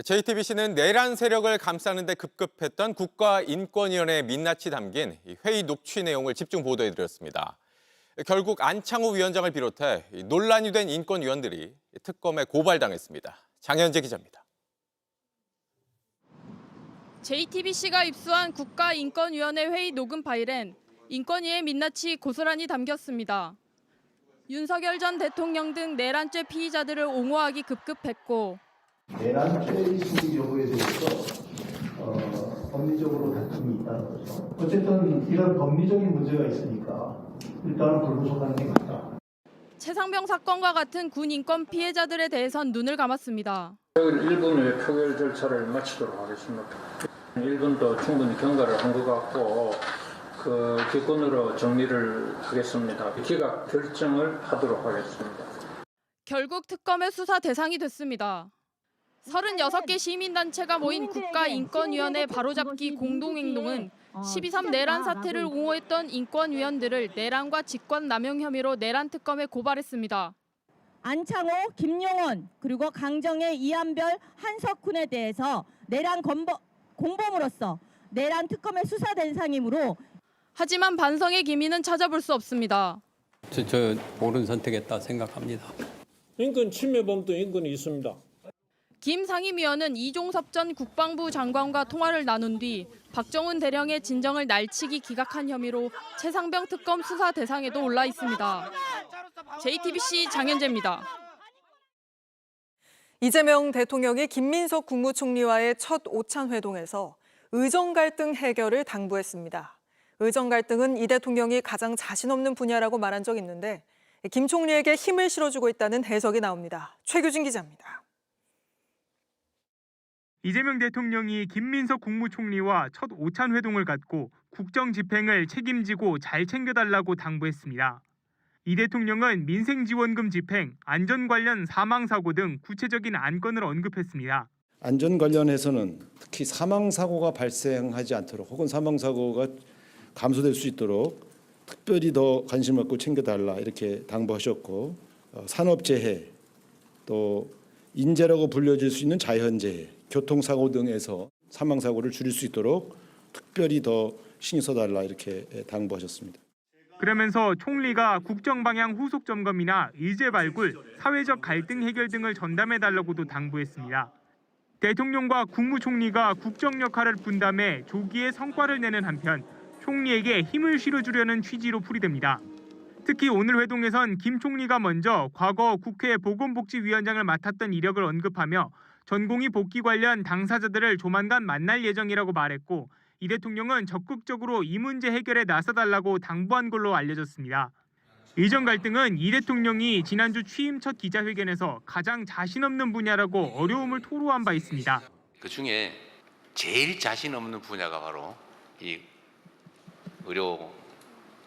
JTBC는 내란 세력을 감싸는 데 급급했던 국가인권위원회의 민낯이 담긴 회의 녹취 내용을 집중 보도해드렸습니다. 결국 안창호 위원장을 비롯해 논란이 된 인권위원들이 특검에 고발당했습니다. 장현재 기자입니다. JTBC가 입수한 국가인권위원회 회의 녹음 파일엔 인권위의 민낯이 고스란히 담겼습니다. 윤석열 전 대통령 등 내란죄 피의자들을 옹호하기 급급했고 내란죄의 수기 여부에 대해서 법리적으로 다툼이 있다는 거죠. 어쨌든 이런 법리적인 문제가 있으니까 일단은 불구속하는 게 맞다. 최상병 사건과 같은 군 인권 피해자들에 대해선 눈을 감았습니다. 1분 후에 표결 절차를 마치도록 하겠습니다. 1분도 충분히 경과를 한 것 같고 그 기권으로 정리를 하겠습니다. 기각 결정을 하도록 하겠습니다. 결국 특검의 수사 대상이 됐습니다. 36개 시민단체가 모인 국가인권위원회 바로잡기 공동행동은 12.3 내란 사태를 옹호했던 인권위원들을 내란과 직권남용 혐의로 내란 특검에 고발했습니다. 안창호, 김용원, 그리고 강정의, 이한별, 한석훈에 대해서 내란 공범으로서 내란 특검의 수사 대상이므로 하지만 반성의 기미는 찾아볼 수 없습니다. 저 옳은 선택했다 생각합니다. 인권 침해범도 인권이 있습니다. 김 상임위원은 이종섭 전 국방부 장관과 통화를 나눈 뒤 박정훈 대령의 진정을 날치기 기각한 혐의로 최상병 특검 수사 대상에도 올라 있습니다. JTBC 장현재입니다. 이재명 대통령이 김민석 국무총리와의 첫 오찬 회동에서 의정 갈등 해결을 당부했습니다. 의정 갈등은 이 대통령이 가장 자신 없는 분야라고 말한 적이 있는데 김 총리에게 힘을 실어주고 있다는 해석이 나옵니다. 최규진 기자입니다. 이재명 대통령이 김민석 국무총리와 첫 오찬 회동을 갖고 국정 집행을 책임지고 잘 챙겨달라고 당부했습니다. 이 대통령은 민생지원금 집행, 안전 관련 사망사고 등 구체적인 안건을 언급했습니다. 안전 관련해서는 특히 사망 사고가 발생하지 않도록 혹은 사망 사고가 감소될 수 있도록 특별히 더 관심 갖고 챙겨달라 이렇게 당부하셨고, 산업재해 또 인재라고 불려질 수 있는 자연재해, 교통사고 등에서 사망 사고를 줄일 수 있도록 특별히 더 신경 써달라 이렇게 당부하셨습니다. 그러면서 총리가 국정 방향 후속 점검이나 의제 발굴, 사회적 갈등 해결 등을 전담해달라고도 당부했습니다. 대통령과 국무총리가 국정 역할을 분담해 조기에 성과를 내는 한편 총리에게 힘을 실어주려는 취지로 풀이됩니다. 특히 오늘 회동에선 김 총리가 먼저 과거 국회 보건복지위원장을 맡았던 이력을 언급하며 전공의 복귀 관련 당사자들을 조만간 만날 예정이라고 말했고, 이 대통령은 적극적으로 이 문제 해결에 나서달라고 당부한 걸로 알려졌습니다. 의정 갈등은 이 대통령이 지난주 취임 첫 기자회견에서 가장 자신 없는 분야라고 어려움을 토로한 바 있습니다. 그중에 제일 자신 없는 분야가 바로 이 의료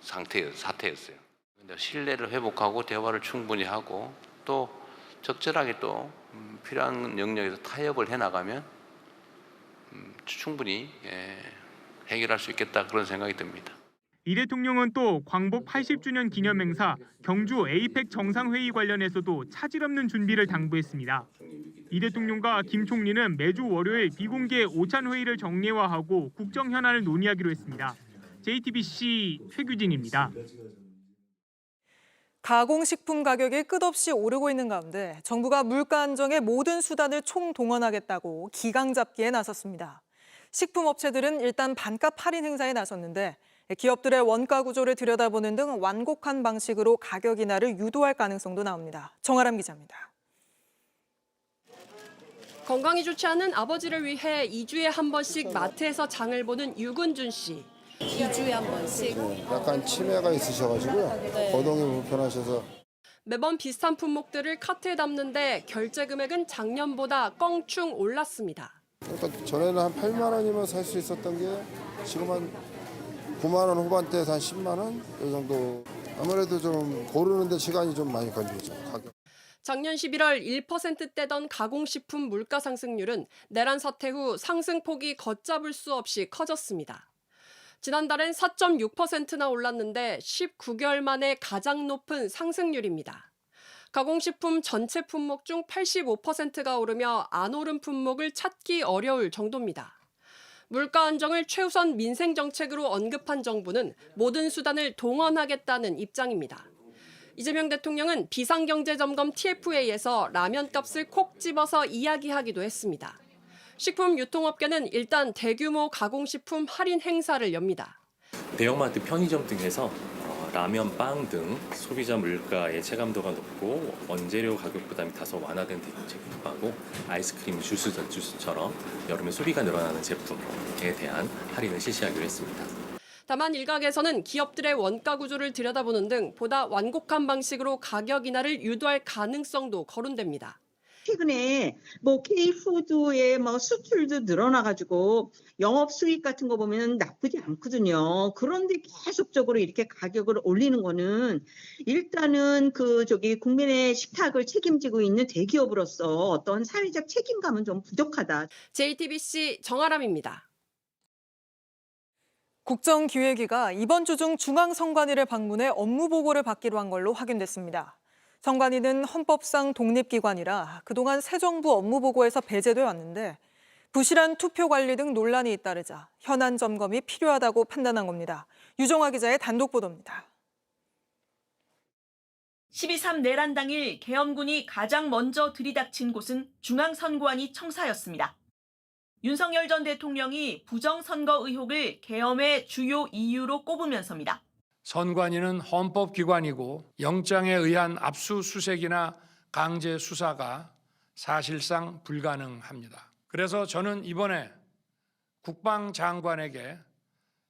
사태였어요. 근데 신뢰를 회복하고 대화를 충분히 하고 또 적절하게 또 필요한 영역에서 타협을 해나가면 충분히 해결할 수 있겠다, 그런 생각이 듭니다. 이 대통령은 또 광복 80주년 기념 행사 경주 에이펙 정상회의 관련해서도 차질 없는 준비를 당부했습니다. 이 대통령과 김 총리는 매주 월요일 비공개 오찬 회의를 정례화하고 국정 현안을 논의하기로 했습니다. JTBC 최규진입니다. 가공식품 가격이 끝없이 오르고 있는 가운데 정부가 물가 안정의 모든 수단을 총동원하겠다고 기강 잡기에 나섰습니다. 식품업체들은 일단 반값 할인 행사에 나섰는데 기업들의 원가 구조를 들여다보는 등 완곡한 방식으로 가격 인하를 유도할 가능성도 나옵니다. 정아람 기자입니다. 건강이 좋지 않은 아버지를 위해 2주에 한 번씩 마트에서 장을 보는 유근준 씨. 2주에 한 번씩? 약간 치매가 있으셔가지고요. 거동이 불편하셔서. 매번 비슷한 품목들을 카트에 담는데 결제 금액은 작년보다 껑충 올랐습니다. 그러니까 전에는 한 8만 원이면 살 수 있었던 게 지금 한 9만 원 후반대에서 한 10만 원 이 정도. 아무래도 좀 고르는데 시간이 좀 많이 걸리죠. 가격. 작년 11월 1%대던 가공식품 물가 상승률은 내란 사태 후 상승폭이 걷잡을 수 없이 커졌습니다. 지난달엔 4.6%나 올랐는데 19개월 만에 가장 높은 상승률입니다. 가공식품 전체 품목 중 85%가 오르며 안 오른 품목을 찾기 어려울 정도입니다. 물가 안정을 최우선 민생 정책으로 언급한 정부는 모든 수단을 동원하겠다는 입장입니다. 이재명 대통령은 비상경제점검 TFA에서 라면값을 콕 집어서 이야기하기도 했습니다. 식품 유통업계는 일단 대규모 가공식품 할인 행사를 엽니다. 대형마트, 편의점 등에서 라면, 빵 등 소비자 물가의 체감도가 높고 원재료 가격 부담이 다소 완화된 제품하고 아이스크림, 주스처럼 여름에 소비가 늘어나는 제품에 대한 할인을 실시하기로 했습니다. 다만 일각에서는 기업들의 원가 구조를 들여다보는 등 보다 완곡한 방식으로 가격 인하를 유도할 가능성도 거론됩니다. 최근에 K푸드의 수출도 늘어나가지고 영업 수익 같은 거 보면 나쁘지 않거든요. 그런데 계속적으로 이렇게 가격을 올리는 거는 일단은 국민의 식탁을 책임지고 있는 대기업으로서 어떤 사회적 책임감은 좀 부족하다. JTBC 정아람입니다. 국정기획위가 이번 주 중 중앙선관위를 방문해 업무 보고를 받기로 한 걸로 확인됐습니다. 선관위는 헌법상 독립기관이라 그동안 새 정부 업무 보고에서 배제돼 왔는데 부실한 투표 관리 등 논란이 잇따르자 현안 점검이 필요하다고 판단한 겁니다. 유정화 기자의 단독 보도입니다. 12.3 내란 당일 계엄군이 가장 먼저 들이닥친 곳은 중앙선관위 청사였습니다. 윤석열 전 대통령이 부정선거 의혹을 계엄의 주요 이유로 꼽으면서입니다. 선관위는 헌법기관이고 영장에 의한 압수수색이나 강제 수사가 사실상 불가능합니다. 그래서 저는 이번에 국방장관에게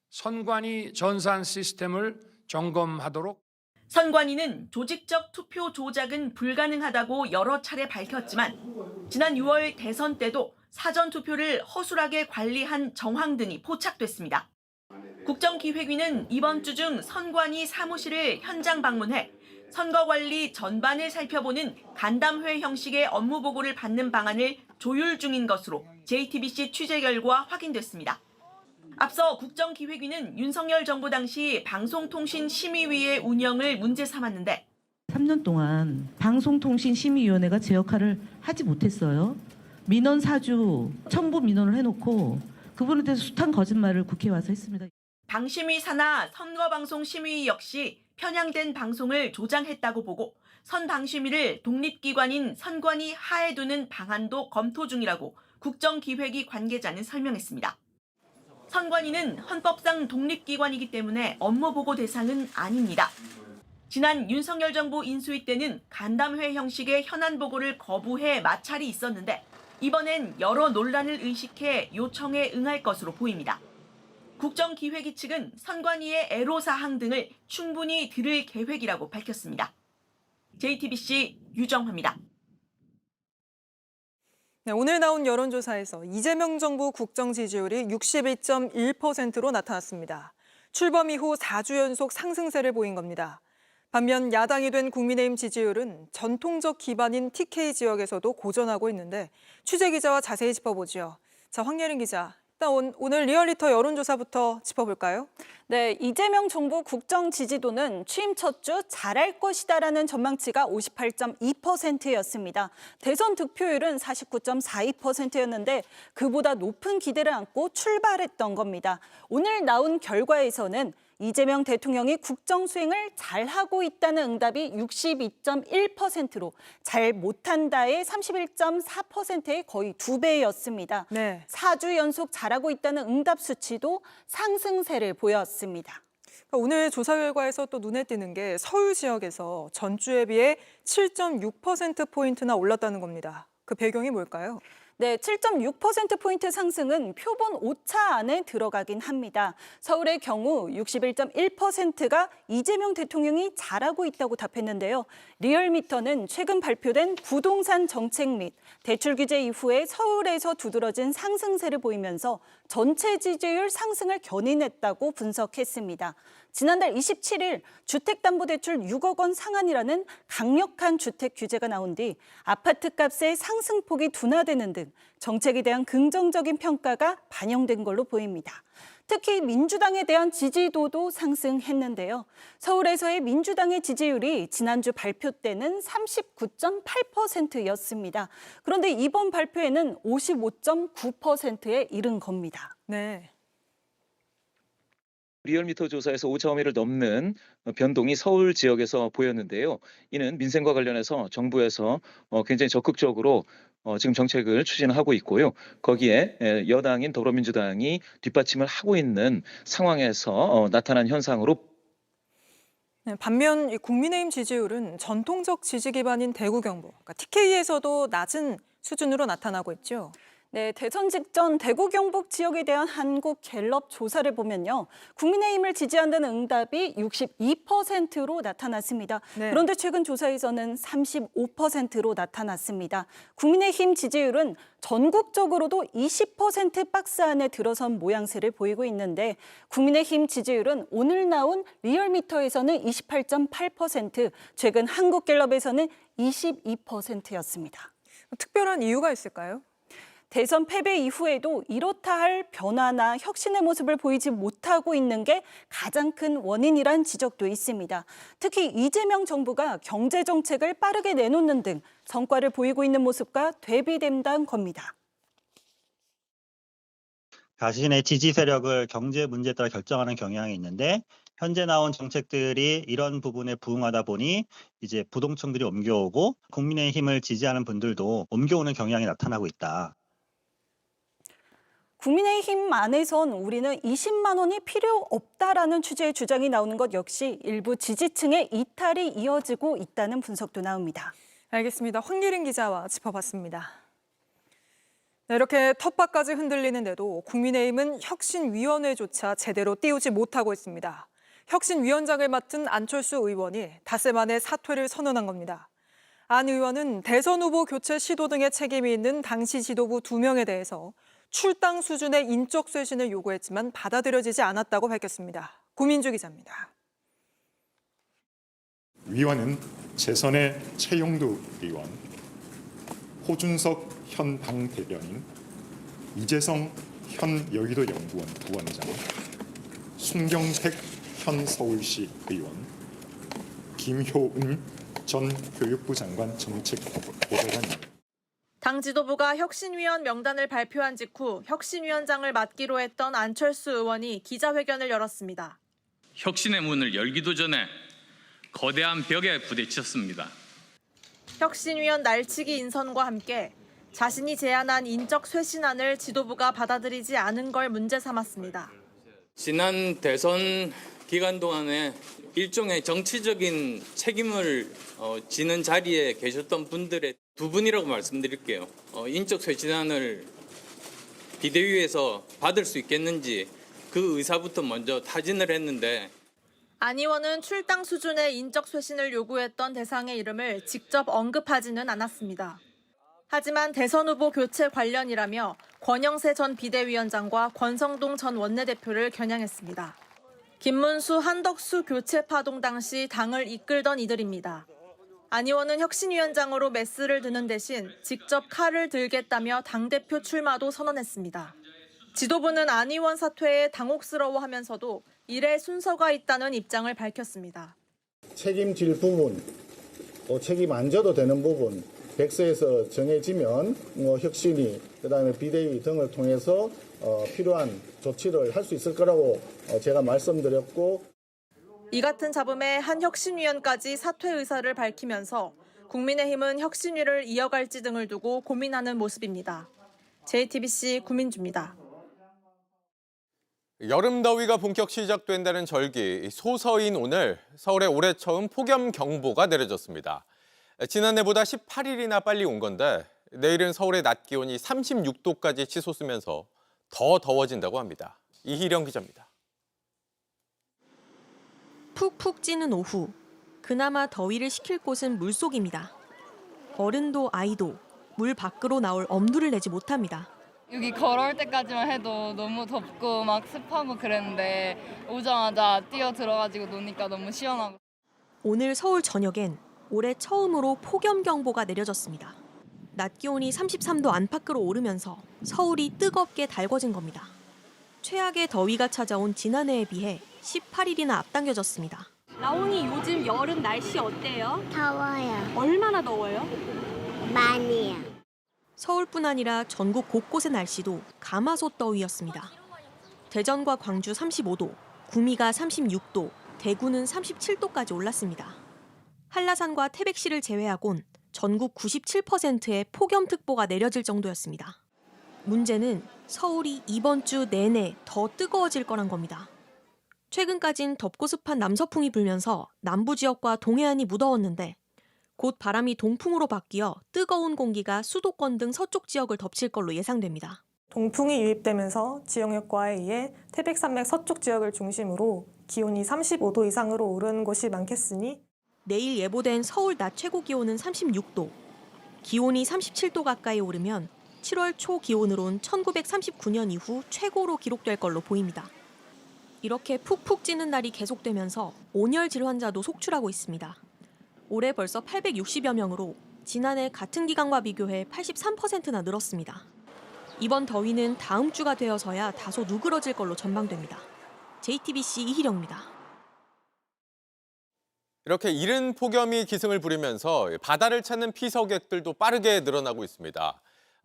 선관위 전산 시스템을 점검하도록. 선관위는 조직적 투표 조작은 불가능하다고 여러 차례 밝혔지만 지난 6월 대선 때도 사전투표를 허술하게 관리한 정황 등이 포착됐습니다. 국정기획위는 이번 주 중 선관위 사무실을 현장 방문해 선거관리 전반을 살펴보는 간담회 형식의 업무 보고를 받는 방안을 조율 중인 것으로 JTBC 취재 결과 확인됐습니다. 앞서 국정기획위는 윤석열 정부 당시 방송통신심의위의 운영을 문제 삼았는데 3년 동안 방송통신심의위원회가 제 역할을 하지 못했어요. 민원 사주 첨부 민원을 해놓고 그분에 대해서 숱한 거짓말을 국회에 와서 했습니다. 방심위 산하 선거방송심의위 역시 편향된 방송을 조장했다고 보고 선방심위를 독립기관인 선관위 하에 두는 방안도 검토 중이라고 국정기획위 관계자는 설명했습니다. 선관위는 헌법상 독립기관이기 때문에 업무보고 대상은 아닙니다. 지난 윤석열 정부 인수위 때는 간담회 형식의 현안 보고를 거부해 마찰이 있었는데 이번엔 여러 논란을 의식해 요청에 응할 것으로 보입니다. 국정기획위 측은 선관위의 애로사항 등을 충분히 들을 계획이라고 밝혔습니다. JTBC 유정화입니다. 네, 오늘 나온 여론조사에서 이재명 정부 국정 지지율이 61.1%로 나타났습니다. 출범 이후 4주 연속 상승세를 보인 겁니다. 반면 야당이 된 국민의힘 지지율은 전통적 기반인 TK 지역에서도 고전하고 있는데 취재 기자와 자세히 짚어보죠. 자, 황예린 기자. 일단 오늘 리얼미터 여론조사부터 짚어볼까요? 네, 이재명 정부 국정 지지도는 취임 첫 주 잘할 것이다라는 전망치가 58.2%였습니다. 대선 득표율은 49.42%였는데 그보다 높은 기대를 안고 출발했던 겁니다. 오늘 나온 결과에서는 이재명 대통령이 국정 수행을 잘하고 있다는 응답이 62.1%로 잘 못한다의 31.4%의 거의 2배였습니다. 네. 4주 연속 잘하고 있다는 응답 수치도 상승세를 보였습니다. 오늘 조사 결과에서 또 눈에 띄는 게 서울 지역에서 전주에 비해 7.6%포인트나 올랐다는 겁니다. 그 배경이 뭘까요? 네, 7.6%포인트 상승은 표본 오차 안에 들어가긴 합니다. 서울의 경우 61.1%가 이재명 대통령이 잘하고 있다고 답했는데요. 리얼미터는 최근 발표된 부동산 정책 및 대출 규제 이후에 서울에서 두드러진 상승세를 보이면서 전체 지지율 상승을 견인했다고 분석했습니다. 지난달 27일 주택담보대출 6억 원 상한이라는 강력한 주택 규제가 나온 뒤 아파트값의 상승폭이 둔화되는 등 정책에 대한 긍정적인 평가가 반영된 걸로 보입니다. 특히 민주당에 대한 지지도도 상승했는데요. 서울에서의 민주당의 지지율이 지난주 발표 때는 39.8%였습니다. 그런데 이번 발표에는 55.9%에 이른 겁니다. 네. 리얼미터 조사에서 오차범위를 넘는 변동이 서울 지역에서 보였는데요. 이는 민생과 관련해서 정부에서 굉장히 적극적으로 지금 정책을 추진하고 있고요. 거기에 여당인 더불어민주당이 뒷받침을 하고 있는 상황에서 나타난 현상으로. 네, 반면 국민의힘 지지율은 전통적 지지 기반인 대구 경북, 그러니까 TK에서도 낮은 수준으로 나타나고 있죠. 네, 대선 직전 대구 경북 지역에 대한 한국갤럽 조사를 보면요. 국민의힘을 지지한다는 응답이 62%로 나타났습니다. 네. 그런데 최근 조사에서는 35%로 나타났습니다. 국민의힘 지지율은 전국적으로도 20% 박스 안에 들어선 모양새를 보이고 있는데 국민의힘 지지율은 오늘 나온 리얼미터에서는 28.8%, 최근 한국갤럽에서는 22%였습니다. 특별한 이유가 있을까요? 대선 패배 이후에도 이렇다 할 변화나 혁신의 모습을 보이지 못하고 있는 게 가장 큰 원인이란 지적도 있습니다. 특히 이재명 정부가 경제 정책을 빠르게 내놓는 등 성과를 보이고 있는 모습과 대비된다는 겁니다. 자신의 지지 세력을 경제 문제에 따라 결정하는 경향이 있는데 현재 나온 정책들이 이런 부분에 부응하다 보니 이제 부동층들이 옮겨오고 국민의힘을 지지하는 분들도 옮겨오는 경향이 나타나고 있다. 국민의힘 안에선 우리는 20만 원이 필요 없다라는 취지의 주장이 나오는 것 역시 일부 지지층의 이탈이 이어지고 있다는 분석도 나옵니다. 알겠습니다. 황예린 기자와 짚어봤습니다. 네, 이렇게 텃밭까지 흔들리는데도 국민의힘은 혁신위원회조차 제대로 띄우지 못하고 있습니다. 혁신위원장을 맡은 안철수 의원이 닷새 만에 사퇴를 선언한 겁니다. 안 의원은 대선 후보 교체 시도 등의 책임이 있는 당시 지도부 2명에 대해서 출당 수준의 인적 쇄신을 요구했지만 받아들여지지 않았다고 밝혔습니다. 고민주 기자입니다. 위원은 재선의 최용두 의원, 호준석 현 당 대변인, 이재성 현 여의도 연구원 부원장, 송경택 현 서울시 의원, 김효은 전 교육부 장관 정책보좌관입니다. 당 지도부가 혁신위원 명단을 발표한 직후 혁신위원장을 맡기로 했던 안철수 의원이 기자회견을 열었습니다. 혁신의 문을 열기도 전에 거대한 벽에 부딪혔습니다. 혁신위원 날치기 인선과 함께 자신이 제안한 인적 쇄신안을 지도부가 받아들이지 않은 걸 문제 삼았습니다. 지난 대선 기간 동안에 일종의 정치적인 책임을 지는 자리에 계셨던 분들의 두 분이라고 말씀드릴게요. 인적 쇄신안을 비대위에서 받을 수 있겠는지 그 의사부터 먼저 타진을 했는데 안 의원은 출당 수준의 인적 쇄신을 요구했던 대상의 이름을 직접 언급하지는 않았습니다. 하지만 대선 후보 교체 관련이라며 권영세 전 비대위원장과 권성동 전 원내대표를 겨냥했습니다. 김문수, 한덕수 교체 파동 당시 당을 이끌던 이들입니다. 안 의원은 혁신위원장으로 메스를 드는 대신 직접 칼을 들겠다며 당대표 출마도 선언했습니다. 지도부는 안 의원 사퇴에 당혹스러워하면서도 일에 순서가 있다는 입장을 밝혔습니다. 책임질 부분, 책임 안 져도 되는 부분, 백서에서 정해지면 혁신위, 그다음에 비대위 등을 통해서 필요한 조치를 할 수 있을 거라고 제가 말씀드렸고, 이 같은 잡음에 한 혁신위원까지 사퇴 의사를 밝히면서 국민의힘은 혁신위를 이어갈지 등을 두고 고민하는 모습입니다. JTBC 구민주입니다. 여름 더위가 본격 시작된다는 절기 소서인 오늘 서울에 올해 처음 폭염 경보가 내려졌습니다. 지난해보다 18일이나 빨리 온 건데 내일은 서울의 낮 기온이 36도까지 치솟으면서 더 더워진다고 합니다. 이희령 기자입니다. 푹푹 찌는 오후, 그나마 더위를 식힐 곳은 물속입니다. 어른도 아이도 물 밖으로 나올 엄두를 내지 못합니다. 여기 걸어올 때까지만 해도 너무 덥고 막 습하고 그랬는데 오자마자 뛰어 들어가지고 노니까 너무 시원하고. 오늘 서울 전역엔 올해 처음으로 폭염 경보가 내려졌습니다. 낮 기온이 33도 안팎으로 오르면서 서울이 뜨겁게 달궈진 겁니다. 최악의 더위가 찾아온 지난해에 비해 18일이나 앞당겨졌습니다. 라온이 요즘 여름 날씨 어때요? 더워요. 얼마나 더워요? 많이요. 서울뿐 아니라 전국 곳곳의 날씨도 가마솥 더위였습니다. 대전과 광주 35도, 구미가 36도, 대구는 37도까지 올랐습니다. 한라산과 태백시를 제외하곤 전국 97%의 폭염특보가 내려질 정도였습니다. 문제는 서울이 이번 주 내내 더 뜨거워질 거란 겁니다. 최근까진 덥고 습한 남서풍이 불면서 남부 지역과 동해안이 무더웠는데 곧 바람이 동풍으로 바뀌어 뜨거운 공기가 수도권 등 서쪽 지역을 덮칠 걸로 예상됩니다. 동풍이 유입되면서 지역력과에 의해 태백산맥 서쪽 지역을 중심으로 기온이 35도 이상으로 오르는 곳이 많겠으니 내일 예보된 서울 낮 최고 기온은 36도, 기온이 37도 가까이 오르면 7월 초 기온으론 1939년 이후 최고로 기록될 걸로 보입니다. 이렇게 푹푹 찌는 날이 계속되면서 온열 질환자도 속출하고 있습니다. 올해 벌써 860여 명으로 지난해 같은 기간과 비교해 83%나 늘었습니다. 이번 더위는 다음 주가 되어서야 다소 누그러질 걸로 전망됩니다. JTBC 이희령입니다. 이렇게 이른 폭염이 기승을 부리면서 바다를 찾는 피서객들도 빠르게 늘어나고 있습니다.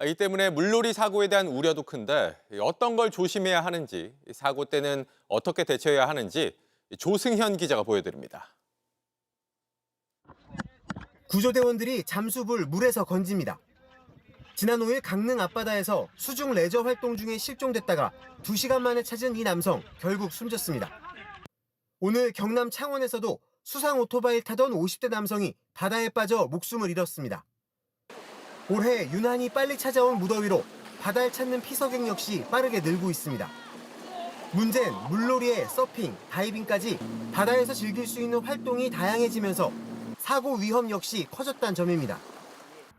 이 때문에 물놀이 사고에 대한 우려도 큰데 어떤 걸 조심해야 하는지, 사고 때는 어떻게 대처해야 하는지 조승현 기자가 보여드립니다. 구조대원들이 잠수부를 물에서 건집니다. 지난 5일 강릉 앞바다에서 수중 레저 활동 중에 실종됐다가 2시간 만에 찾은 이 남성 결국 숨졌습니다. 오늘 경남 창원에서도 수상 오토바이를 타던 50대 남성이 바다에 빠져 목숨을 잃었습니다. 올해 유난히 빨리 찾아온 무더위로 바다를 찾는 피서객 역시 빠르게 늘고 있습니다. 문제는 물놀이에 서핑, 다이빙까지 바다에서 즐길 수 있는 활동이 다양해지면서 사고 위험 역시 커졌다는 점입니다.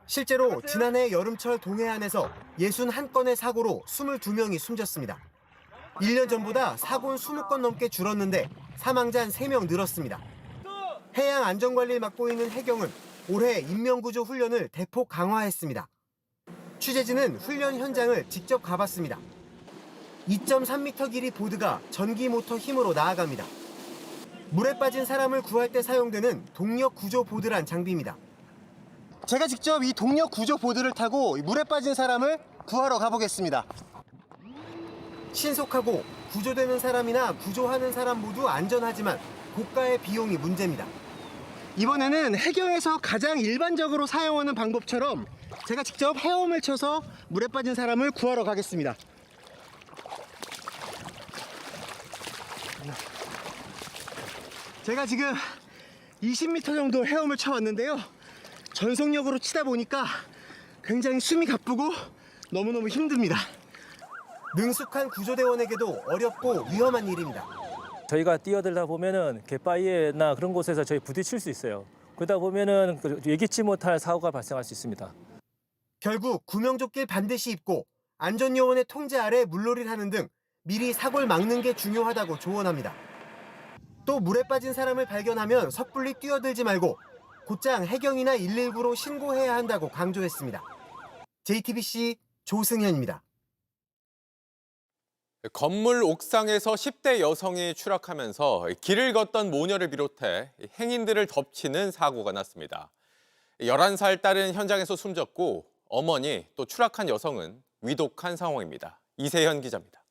실제로 지난해 여름철 동해안에서 61건의 사고로 22명이 숨졌습니다. 1년 전보다 사고는 20건 넘게 줄었는데 사망자는 3명 늘었습니다. 해양 안전관리를 맡고 있는 해경은 올해 인명구조 훈련을 대폭 강화했습니다. 취재진은 훈련 현장을 직접 가봤습니다. 2.3m 길이 보드가 전기 모터 힘으로 나아갑니다. 물에 빠진 사람을 구할 때 사용되는 동력 구조 보드란 장비입니다. 제가 직접 이 동력 구조 보드를 타고 물에 빠진 사람을 구하러 가보겠습니다. 신속하고 구조되는 사람이나 구조하는 사람 모두 안전하지만 고가의 비용이 문제입니다. 이번에는 해경에서 가장 일반적으로 사용하는 방법처럼 제가 직접 헤엄을 쳐서 물에 빠진 사람을 구하러 가겠습니다. 제가 지금 20m 정도 헤엄을 쳐왔는데요. 전속력으로 치다 보니까 굉장히 숨이 가쁘고 너무너무 힘듭니다. 능숙한 구조대원에게도 어렵고 위험한 일입니다. 저희가 뛰어들다 보면은 갯바위나 그런 곳에서 저희 부딪힐 수 있어요. 그러다 보면은 예기치 못할 사고가 발생할 수 있습니다. 결국 구명조끼를 반드시 입고 안전요원의 통제 아래 물놀이를 하는 등 미리 사고를 막는 게 중요하다고 조언합니다. 또 물에 빠진 사람을 발견하면 섣불리 뛰어들지 말고 곧장 해경이나 119로 신고해야 한다고 강조했습니다. JTBC 조승현입니다. 건물 옥상에서 10대 여성이 추락하면서 길을 걷던 모녀를 비롯해 행인들을 덮치는 사고가 났습니다. 11살 딸은 현장에서 숨졌고 어머니 또 추락한 여성은 위독한 상황입니다. 이세현 기자입니다.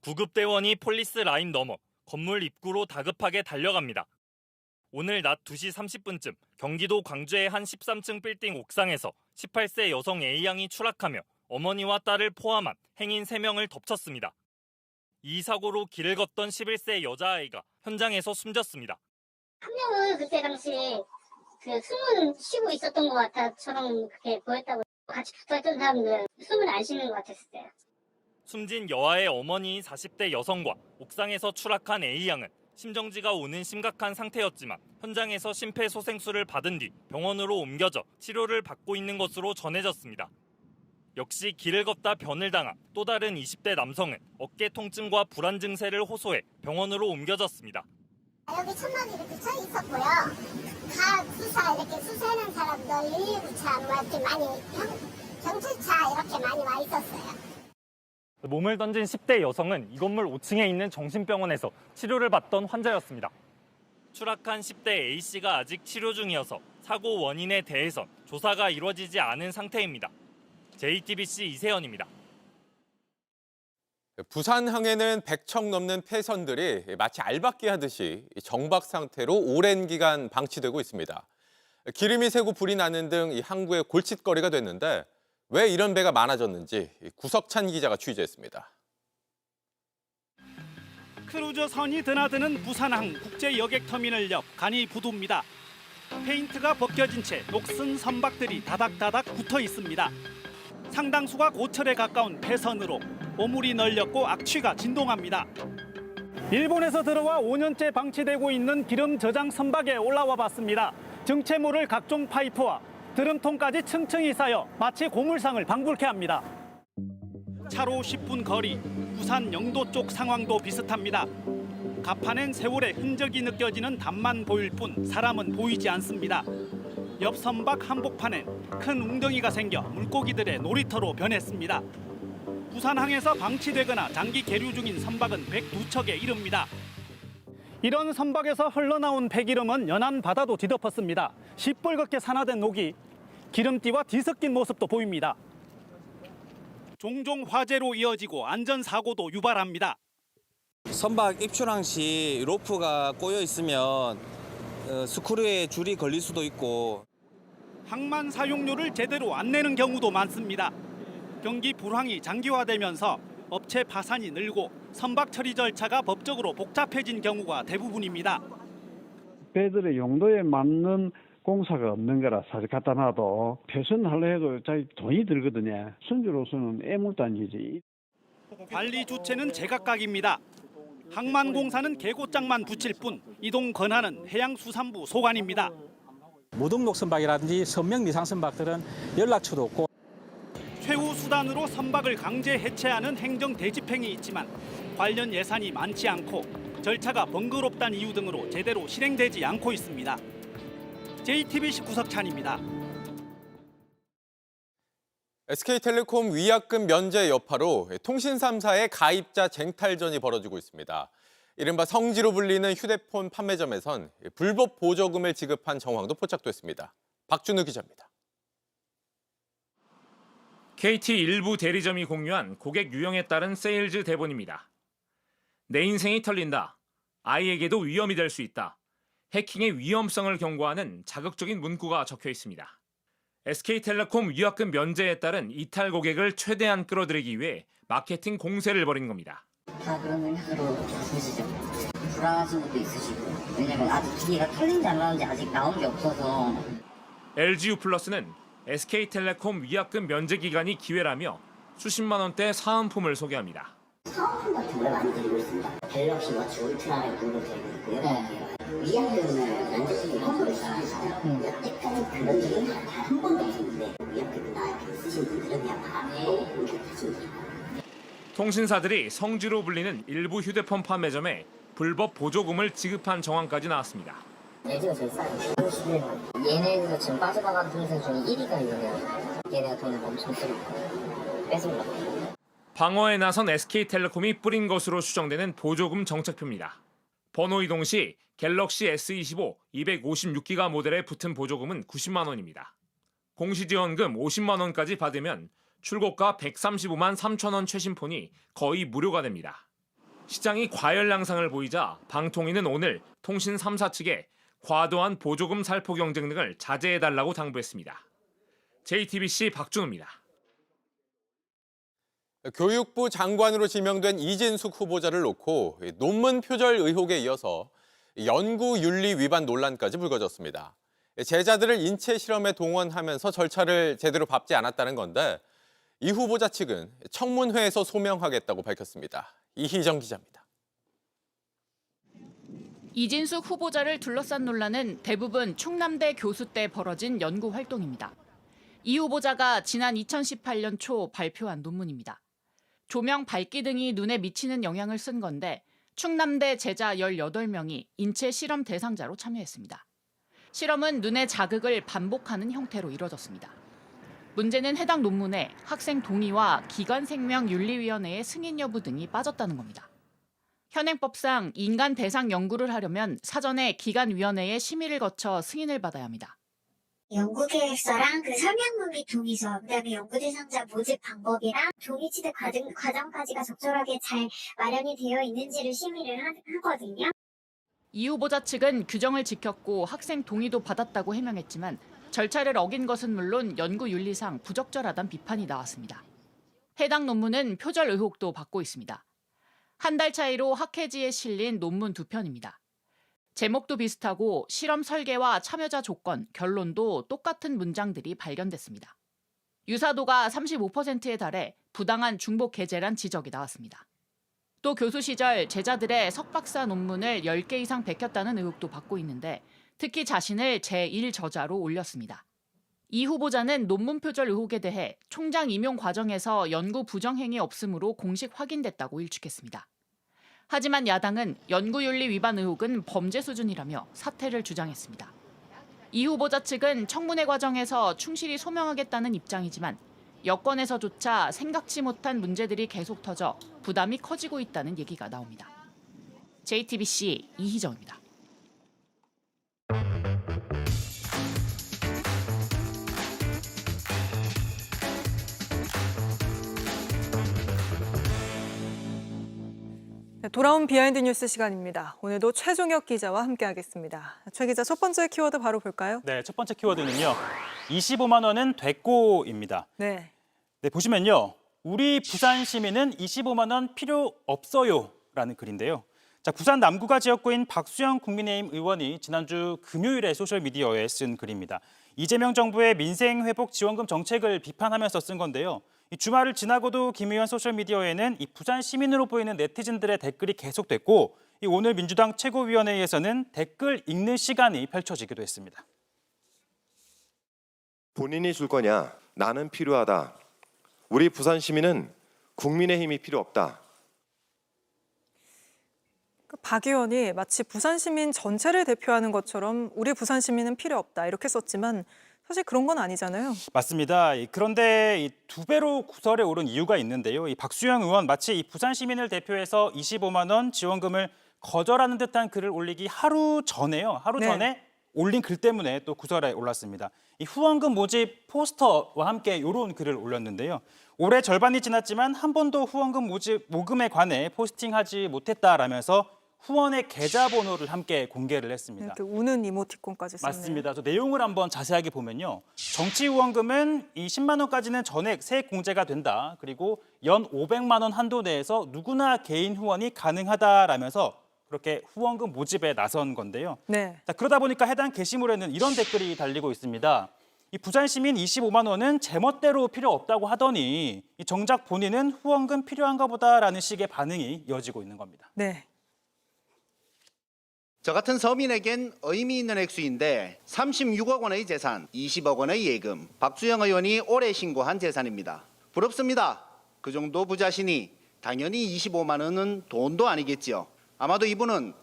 구급대원이 폴리스 라인 넘어 건물 입구로 다급하게 달려갑니다. 오늘 낮 2시 30분쯤 경기도 광주의 한 13층 빌딩 옥상에서 18세 여성 A양이 추락하며 어머니와 딸을 포함한 행인 3명을 덮쳤습니다. 이 사고로 길을 걷던 11세 여자아이가 현장에서 숨졌습니다. 한 명은 그때 당시 숨은 쉬고 있었던 것 같아처럼 그렇게 보였다고 같이 붙어있던 사람들은 숨을 안 쉬는 것 같았어요. 숨진 여아의 어머니인 40대 여성과 옥상에서 추락한 A양은 심정지가 오는 심각한 상태였지만 현장에서 심폐소생술을 받은 뒤 병원으로 옮겨져 치료를 받고 있는 것으로 전해졌습니다. 역시 길을 걷다 변을 당한 또 다른 20대 남성은 어깨 통증과 불안 증세를 호소해 병원으로 옮겨졌습니다. 여기 천막이 이렇게 쳐 있었고요. 가 수사 이렇게 수사하는 사람들 119차 뭐 이렇게 많이 경찰차 이렇게 많이 와 있었어요. 몸을 던진 10대 여성은 이 건물 5층에 있는 정신병원에서 치료를 받던 환자였습니다. 추락한 10대 A씨가 아직 치료 중이어서 사고 원인에 대해선 조사가 이루어지지 않은 상태입니다. JTBC 이세현입니다. 부산항에는 100척 넘는 폐선들이 마치 알박기 하듯이 정박 상태로 오랜 기간 방치되고 있습니다. 기름이 새고 불이 나는 등 이 항구의 골칫거리가 됐는데 왜 이런 배가 많아졌는지 구석찬 기자가 취재했습니다. 크루즈선이 드나드는 부산항 국제여객터미널 옆 간이부두입니다. 페인트가 벗겨진 채 녹슨 선박들이 다닥다닥 붙어 있습니다. 상당수가 고철에 가까운 폐선으로 오물이 널렸고 악취가 진동합니다. 일본에서 들어와 5년째 방치되고 있는 기름 저장 선박에 올라와 봤습니다. 정체모를 각종 파이프와 드럼통까지 층층이 쌓여 마치 고물상을 방불케 합니다. 차로 10분 거리, 부산 영도 쪽 상황도 비슷합니다. 갑판엔 세월의 흔적이 느껴지는 담만 보일 뿐 사람은 보이지 않습니다. 옆 선박 한복판엔 큰 웅덩이가 생겨 물고기들의 놀이터로 변했습니다. 부산항에서 방치되거나 장기 계류 중인 선박은 102척에 이릅니다. 이런 선박에서 흘러나온 폐기름은 연안 바다도 뒤덮었습니다. 시뻘겋게 산화된 녹이 기름띠와 뒤섞인 모습도 보입니다. 종종 화재로 이어지고 안전사고도 유발합니다. 선박 입출항 시 로프가 꼬여 있으면 스크류에 줄이 걸릴 수도 있고 항만 사용료를 제대로 안 내는 경우도 많습니다. 경기 불황이 장기화되면서 업체 파산이 늘고 선박 처리 절차가 법적으로 복잡해진 경우가 대부분입니다. 배들의 용도에 맞는 공사가 없는 거라 사실 갖다 놔도 폐선하려 해도 자기 돈이 들거든요. 선주로서는 애물단지지. 관리 주체는 제각각입니다. 항만공사는 계고장만 붙일 뿐 이동 권한은 해양수산부 소관입니다. 무등록 선박이라든지 선명 미상 선박들은 연락처도 없고 최후 수단으로 선박을 강제 해체하는 행정 대집행이 있지만 관련 예산이 많지 않고 절차가 번거롭다는 이유 등으로 제대로 실행되지 않고 있습니다. JTBC 구석찬입니다. SK텔레콤 위약금 면제 여파로 통신 3사의 가입자 쟁탈전이 벌어지고 있습니다. 이른바 성지로 불리는 휴대폰 판매점에선 불법 보조금을 지급한 정황도 포착됐습니다. 박준우 기자입니다. KT 일부 대리점이 공유한 고객 유형에 따른 세일즈 대본입니다. 내 인생이 털린다. 아이에게도 위험이 될 수 있다. 해킹의 위험성을 경고하는 자극적인 문구가 적혀 있습니다. SK텔레콤 위약금 면제에 따른 이탈 고객을 최대한 끌어들이기 위해 마케팅 공세를 벌인 겁니다. 다 그런 식으로 쓰시죠. 불안하신 것도 있으시고, 왜냐면 아직 기계가 털린지 안 나오는지 아직 나온 게 없어서. LGU+는 SK텔레콤 위약금 면제 기간이 기회라며 수십만 원대 사은품을 소개합니다. 사은품 같은 걸 많이 드리고 있습니다. 갤럭시 워치 울트라를 구로 드리고 있고요. 위약금을 면제금이 환불을 시키잖아요. 여태까지 그런 적이 단 한 번도 없었는데 위약금을 나한테 쓰신 분들은 그냥 바로 공격하시면 돼요. 통신사들이 성지로 불리는 일부 휴대폰 판매점에 불법 보조금을 지급한 정황까지 나왔습니다. LG가 제일 싸요. 11만. 얘네도 지금 빠져나간 통신 중에 1위가 이거예요. 얘네가 돈을 엄청 쓰고 뺏으려고. 방어에 나선 SK텔레콤이 뿌린 것으로 추정되는 보조금 정책표입니다. 번호 이동 시 갤럭시 S25 256기가 모델에 붙은 보조금은 90만 원입니다. 공시지원금 50만 원까지 받으면 출고가 135만 3천 원 최신폰이 거의 무료가 됩니다. 시장이 과열 양상을 보이자 방통위는 오늘 통신 3사 측에 과도한 보조금 살포 경쟁 등을 자제해달라고 당부했습니다. JTBC 박준우입니다. 교육부 장관으로 지명된 이진숙 후보자를 놓고 논문 표절 의혹에 이어서 연구윤리 위반 논란까지 불거졌습니다. 제자들을 인체 실험에 동원하면서 절차를 제대로 밟지 않았다는 건데 이 후보자 측은 청문회에서 소명하겠다고 밝혔습니다. 이희정 기자입니다. 이진숙 후보자를 둘러싼 논란은 대부분 충남대 교수 때 벌어진 연구 활동입니다. 이 후보자가 지난 2018년 초 발표한 논문입니다. 조명 밝기 등이 눈에 미치는 영향을 쓴 건데 충남대 제자 18명이 인체 실험 대상자로 참여했습니다. 실험은 눈의 자극을 반복하는 형태로 이뤄졌습니다. 문제는 해당 논문에 학생 동의와 기관생명윤리위원회의 승인 여부 등이 빠졌다는 겁니다. 현행법상 인간 대상 연구를 하려면 사전에 기관위원회의 심의를 거쳐 승인을 받아야 합니다. 연구계획서랑 그 설명문 및 동의서, 그다음에 연구 대상자 모집 방법이랑 동의 취득 과정까지가 적절하게 잘 마련이 되어 있는지를 심의를 하거든요. 이 후보자 측은 규정을 지켰고 학생 동의도 받았다고 해명했지만 절차를 어긴 것은 물론 연구윤리상 부적절하다는 비판이 나왔습니다. 해당 논문은 표절 의혹도 받고 있습니다. 한 달 차이로 학회지에 실린 논문 2편입니다. 제목도 비슷하고 실험 설계와 참여자 조건, 결론도 똑같은 문장들이 발견됐습니다. 유사도가 35%에 달해 부당한 중복 게재란 지적이 나왔습니다. 또 교수 시절 제자들의 석박사 논문을 10개 이상 베꼈다는 의혹도 받고 있는데 특히 자신을 제1저자로 올렸습니다. 이 후보자는 논문 표절 의혹에 대해 총장 임용 과정에서 연구 부정행위 없음으로 공식 확인됐다고 일축했습니다. 하지만 야당은 연구윤리 위반 의혹은 범죄 수준이라며 사퇴를 주장했습니다. 이 후보자 측은 청문회 과정에서 충실히 소명하겠다는 입장이지만 여권에서조차 생각지 못한 문제들이 계속 터져 부담이 커지고 있다는 얘기가 나옵니다. JTBC 이희정입니다. 돌아온 비하인드 뉴스 시간입니다. 오늘도 최종혁 기자와 함께하겠습니다. 최 기자, 첫 번째 키워드 바로 볼까요? 네, 첫 번째 키워드는요. 25만 원은 됐고입니다. 네. 네, 보시면요. 우리 부산 시민은 25만 원 필요 없어요라는 글인데요. 자, 부산 남구가 지역구인 박수영 국민의힘 의원이 지난주 금요일에 소셜미디어에 쓴 글입니다. 이재명 정부의 민생회복 지원금 정책을 비판하면서 쓴 건데요. 이 주말을 지나고도 김 의원 소셜미디어에는 이 부산 시민으로 보이는 네티즌들의 댓글이 계속됐고 오늘 민주당 최고위원회에서는 댓글 읽는 시간이 펼쳐지기도 했습니다. 본인이 줄 거냐? 나는 필요하다. 우리 부산 시민은 국민의힘이 필요 없다. 박 의원이 마치 부산 시민 전체를 대표하는 것처럼 우리 부산 시민은 필요 없다 이렇게 썼지만 사실 그런 건 아니잖아요. 맞습니다. 그런데 두 배로 구설에 오른 이유가 있는데요. 이 박수영 의원 마치 이 부산 시민을 대표해서 25만 원 지원금을 거절하는 듯한 글을 올리기 하루 전에요. 하루 네. 전에 올린 글 때문에 또 구설에 올랐습니다. 이 후원금 모집 포스터와 함께 이런 글을 올렸는데요. 올해 절반이 지났지만 한 번도 후원금 모금에 관해 포스팅하지 못했다라면서 후원의 계좌번호를 함께 공개를 했습니다. 이렇게 우는 이모티콘까지 썼네요. 맞습니다. 저 내용을 한번 자세하게 보면요. 정치 후원금은 이 10만 원까지는 전액 세액 공제가 된다. 그리고 연 500만 원 한도 내에서 누구나 개인 후원이 가능하다라면서 그렇게 후원금 모집에 나선 건데요. 네. 자, 그러다 보니까 해당 게시물에는 이런 댓글이 달리고 있습니다. 이 부산 시민 25만 원은 제멋대로 필요 없다고 하더니 이 정작 본인은 후원금 필요한가 보다라는 식의 반응이 이어지고 있는 겁니다. 네. 저 같은 서민에겐 의미 있는 액수인데 36억 원의 재산, 20억 원의 예금, 박수영 의원이 올해 신고한 재산입니다. 부럽습니다. 그 정도 부자시니 당연히 25만 원은 돈도 아니겠지요. 아마도 이분은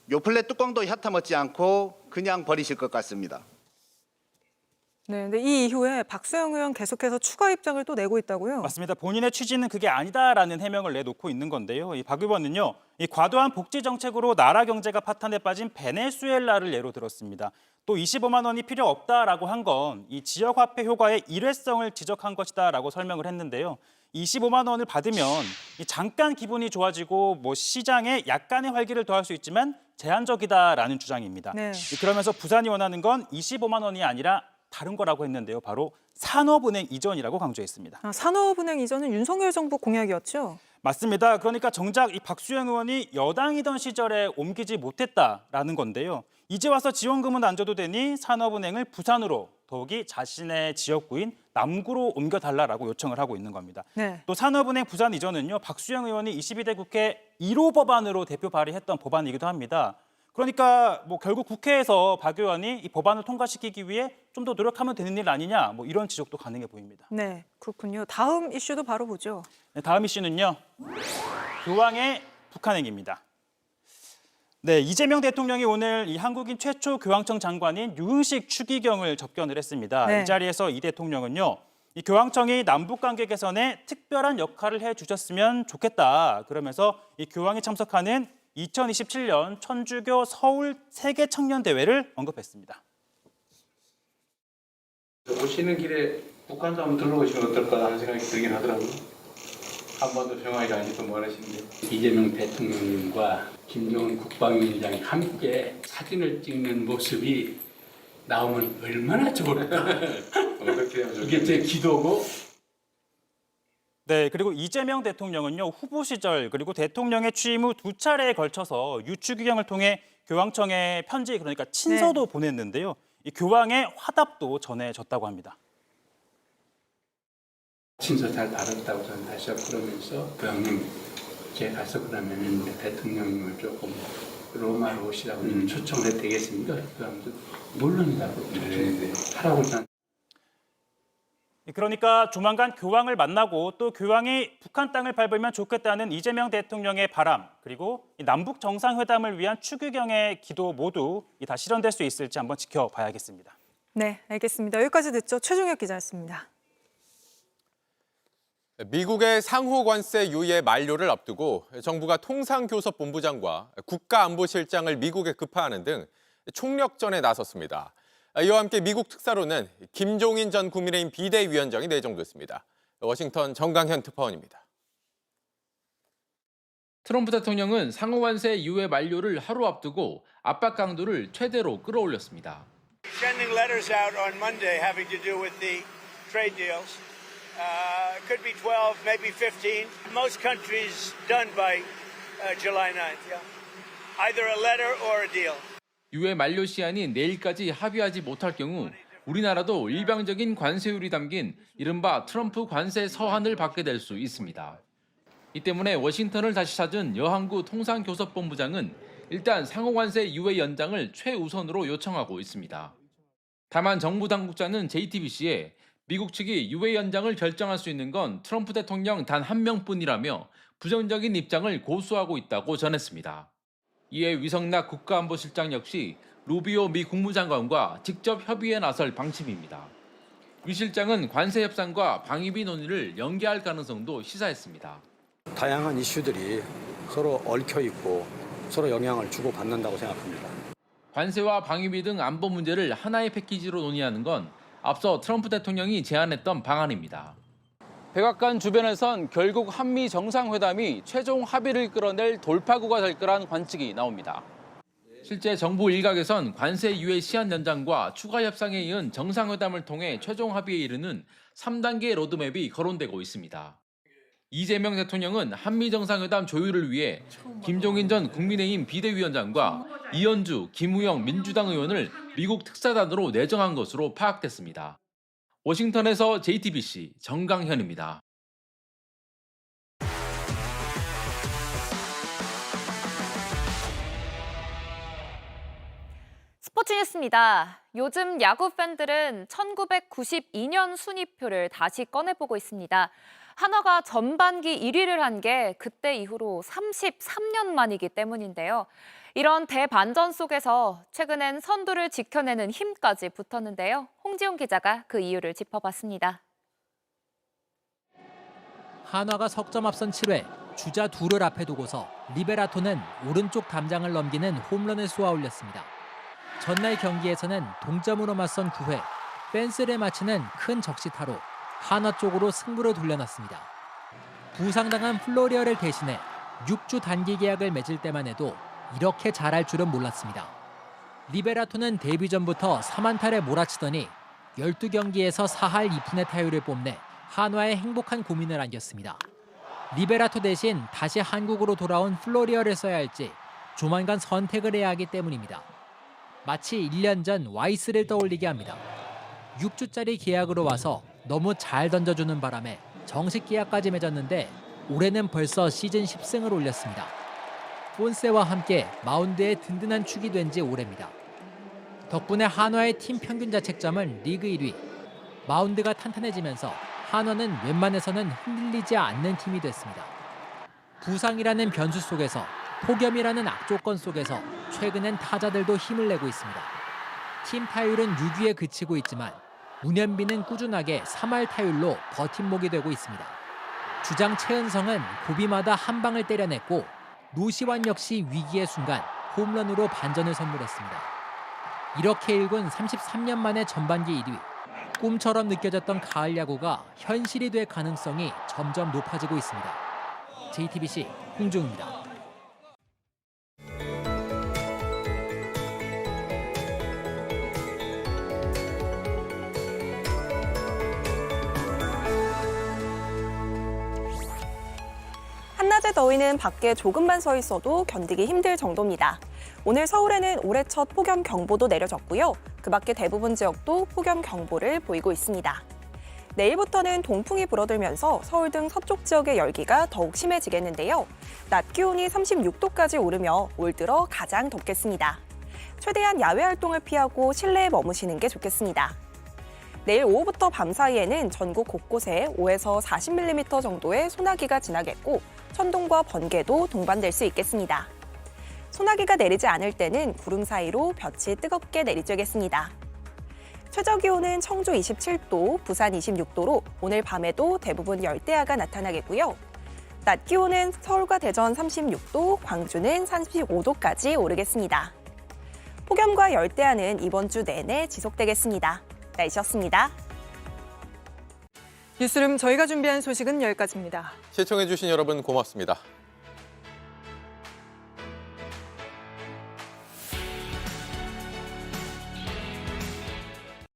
요플레 뚜껑도 얕아먹지 않고 그냥 버리실 것 같습니다. 네, 근데 이 이후에 박수영 의원 계속해서 추가 입장을 또 내고 있다고요? 맞습니다. 본인의 취지는 그게 아니다라는 해명을 내놓고 있는 건데요. 이 박 의원은요, 이 과도한 복지 정책으로 나라 경제가 파탄에 빠진 베네수엘라를 예로 들었습니다. 또 25만 원이 필요 없다라고 한 건 이 지역 화폐 효과의 일회성을 지적한 것이다라고 설명을 했는데요. 25만 원을 받으면 잠깐 기분이 좋아지고 뭐 시장에 약간의 활기를 더할 수 있지만 제한적이다라는 주장입니다. 네. 그러면서 부산이 원하는 건 25만 원이 아니라 다른 거라고 했는데요. 바로 산업은행 이전이라고 강조했습니다. 산업은행 이전은 윤석열 정부 공약이었죠? 맞습니다. 그러니까 정작 이 박수영 의원이 여당이던 시절에 옮기지 못했다라는 건데요. 이제 와서 지원금은 안 줘도 되니 산업은행을 부산으로 더욱이 자신의 지역구인 남구로 옮겨달라고 요청을 하고 있는 겁니다. 네. 또 산업은행 부산 이전은요. 박수영 의원이 22대 국회 1호 법안으로 대표 발의했던 법안이기도 합니다. 그러니까 뭐 결국 국회에서 박 의원이 이 법안을 통과시키기 위해 좀 더 노력하면 되는 일 아니냐 뭐 이런 지적도 가능해 보입니다. 네, 그렇군요. 다음 이슈도 바로 보죠. 네, 다음 이슈는요. 교황의 북한행입니다. 네, 이재명 대통령이 오늘 이 한국인 최초 교황청 장관인 유흥식 추기경을 접견을 했습니다. 네. 이 자리에서 이 대통령은요. 이 교황청이 남북 관계 개선에 특별한 역할을 해주셨으면 좋겠다. 그러면서 이 교황이 참석하는 2027년 천주교 서울 세계 청년 대회를 언급했습니다. 오시는 길에 북한도 한번 둘러보시면 어떨까 하는 생각이 들긴 하더라고요. 한 번도 평화에 가지도 못하시는데 이재명 대통령님과 김정은 국방위원장이 함께 사진을 찍는 모습이 나오면 얼마나 좋을까. 이게 제 기도고. 네, 그리고 이재명 대통령은요, 후보 시절 그리고 대통령의 취임 후 2차례에 걸쳐서 유추기경을 통해 교황청에 편지, 그러니까 친서도 보냈는데요. 이 교황의 화답도 전해졌다고 합니다. 친서 잘 받았다고 저는 다시 그러면서 교황님, 제가 가서 그러면은 대통령님을 조금 로마로 오시라고 좀 초청해도 되겠습니까? 그러면서 물론이라고 하라고 저는. 그러니까 조만간 교황을 만나고 또 교황이 북한 땅을 밟으면 좋겠다는 이재명 대통령의 바람, 그리고 남북 정상회담을 위한 추기경의 기도 모두 다 실현될 수 있을지 한번 지켜봐야겠습니다. 네, 알겠습니다. 여기까지 듣죠. 최종혁 기자였습니다. 미국의 상호 관세 유예 만료를 앞두고 정부가 통상교섭본부장과 국가안보실장을 미국에 급파하는 등 총력전에 나섰습니다. 이와 함께 미국 특사로는 김종인 전 국민의힘 비대위원장이 내정됐습니다. 워싱턴 정강현 특파원입니다. 트럼프 대통령은 상호관세 유예 만료를 하루 앞두고 압박 강도를 최대로 끌어올렸습니다. Sending letters out on Monday having to do with the trade deals. Could be 12, maybe 15. Most countries done by July 9th. Yeah. Either a letter or a deal. 유예 만료 시한이 내일까지 합의하지 못할 경우 우리나라도 일방적인 관세율이 담긴 이른바 트럼프 관세 서한을 받게 될 수 있습니다. 이 때문에 워싱턴을 다시 찾은 여항구 통상교섭본부장은 일단 상호관세 유예 연장을 최우선으로 요청하고 있습니다. 다만 정부 당국자는 JTBC에 미국 측이 유예 연장을 결정할 수 있는 건 트럼프 대통령 단 한 명뿐이라며 부정적인 입장을 고수하고 있다고 전했습니다. 이에 위성락 국가안보실장 역시 루비오 미 국무장관과 직접 협의에 나설 방침입니다. 유 실장은 관세 협상과 방위비 논의를 연기할 가능성도 시사했습니다. 다양한 이슈들이 서로 얽혀 있고 서로 영향을 주고받는다고 생각합니다. 관세와 방위비 등 안보 문제를 하나의 패키지로 논의하는 건 앞서 트럼프 대통령이 제안했던 방안입니다. 백악관 주변에선 결국 한미 정상회담이 최종 합의를 끌어낼 돌파구가 될 거란 관측이 나옵니다. 실제 정부 일각에선 관세 유예 시한 연장과 추가 협상에 이은 정상회담을 통해 최종 합의에 이르는 3단계 로드맵이 거론되고 있습니다. 이재명 대통령은 한미 정상회담 조율을 위해 김종인 전 국민의힘 비대위원장과 이현주, 김우영 민주당 의원을 미국 특사단으로 내정한 것으로 파악됐습니다. 워싱턴에서 JTBC 정강현입니다. 스포츠 뉴스입니다. 요즘 야구 팬들은 1992년 순위표를 다시 꺼내보고 있습니다. 한화가 전반기 1위를 한 게 그때 이후로 33년 만이기 때문인데요. 이런 대반전 속에서 최근엔 선두를 지켜내는 힘까지 붙었는데요. 홍지용 기자가 그 이유를 짚어봤습니다. 한화가 석점 앞선 7회 주자 둘을 앞에 두고서 리베라토는 오른쪽 담장을 넘기는 홈런을 쏘아 올렸습니다. 전날 경기에서는 동점으로 맞선 9회 펜스를 맞추는 큰 적시타로 한화 쪽으로 승부를 돌려놨습니다. 부상당한 플로리어를 대신해 6주 단기 계약을 맺을 때만 해도 이렇게 잘할 줄은 몰랐습니다. 리베라토는 데뷔 전부터 3안타를 몰아치더니 12경기에서 4할 2푼의 타율을 뽐내 한화의 행복한 고민을 안겼습니다. 리베라토 대신 다시 한국으로 돌아온 플로리어를 써야 할지 조만간 선택을 해야 하기 때문입니다. 마치 1년 전 와이스를 떠올리게 합니다. 6주짜리 계약으로 와서 너무 잘 던져주는 바람에 정식 계약까지 맺었는데 올해는 벌써 시즌 10승을 올렸습니다. 본세와 함께 마운드에 든든한 축이 된 지 오래입니다. 덕분에 한화의 팀 평균 자책점은 리그 1위. 마운드가 탄탄해지면서 한화는 웬만해서는 흔들리지 않는 팀이 됐습니다. 부상이라는 변수 속에서 폭염이라는 악조건 속에서 최근엔 타자들도 힘을 내고 있습니다. 팀 타율은 6위에 그치고 있지만 문현빈은 꾸준하게 3할 타율로 버팀목이 되고 있습니다. 주장 최은성은 고비마다 한 방을 때려냈고 노시환 역시 위기의 순간 홈런으로 반전을 선물했습니다. 이렇게 일군 33년 만에 전반기 1위. 꿈처럼 느껴졌던 가을 야구가 현실이 될 가능성이 점점 높아지고 있습니다. JTBC 홍중입니다. 한낮의 더위는 밖에 조금만 서 있어도 견디기 힘들 정도입니다. 오늘 서울에는 올해 첫 폭염 경보도 내려졌고요. 그 밖에 대부분 지역도 폭염 경보를 보이고 있습니다. 내일부터는 동풍이 불어들면서 서울 등 서쪽 지역의 열기가 더욱 심해지겠는데요. 낮 기온이 36도까지 오르며 올 들어 가장 덥겠습니다. 최대한 야외 활동을 피하고 실내에 머무시는 게 좋겠습니다. 내일 오후부터 밤 사이에는 전국 곳곳에 5에서 40mm 정도의 소나기가 지나겠고 천둥과 번개도 동반될 수 있겠습니다. 소나기가 내리지 않을 때는 구름 사이로 볕이 뜨겁게 내리쬐겠습니다. 최저기온은 청주 27도, 부산 26도로 오늘 밤에도 대부분 열대야가 나타나겠고요. 낮 기온은 서울과 대전 36도, 광주는 35도까지 오르겠습니다. 폭염과 열대야는 이번 주 내내 지속되겠습니다. 날씨였습니다. 뉴스룸 저희가 준비한 소식은 여기까지입니다. 시청해주신 여러분 고맙습니다.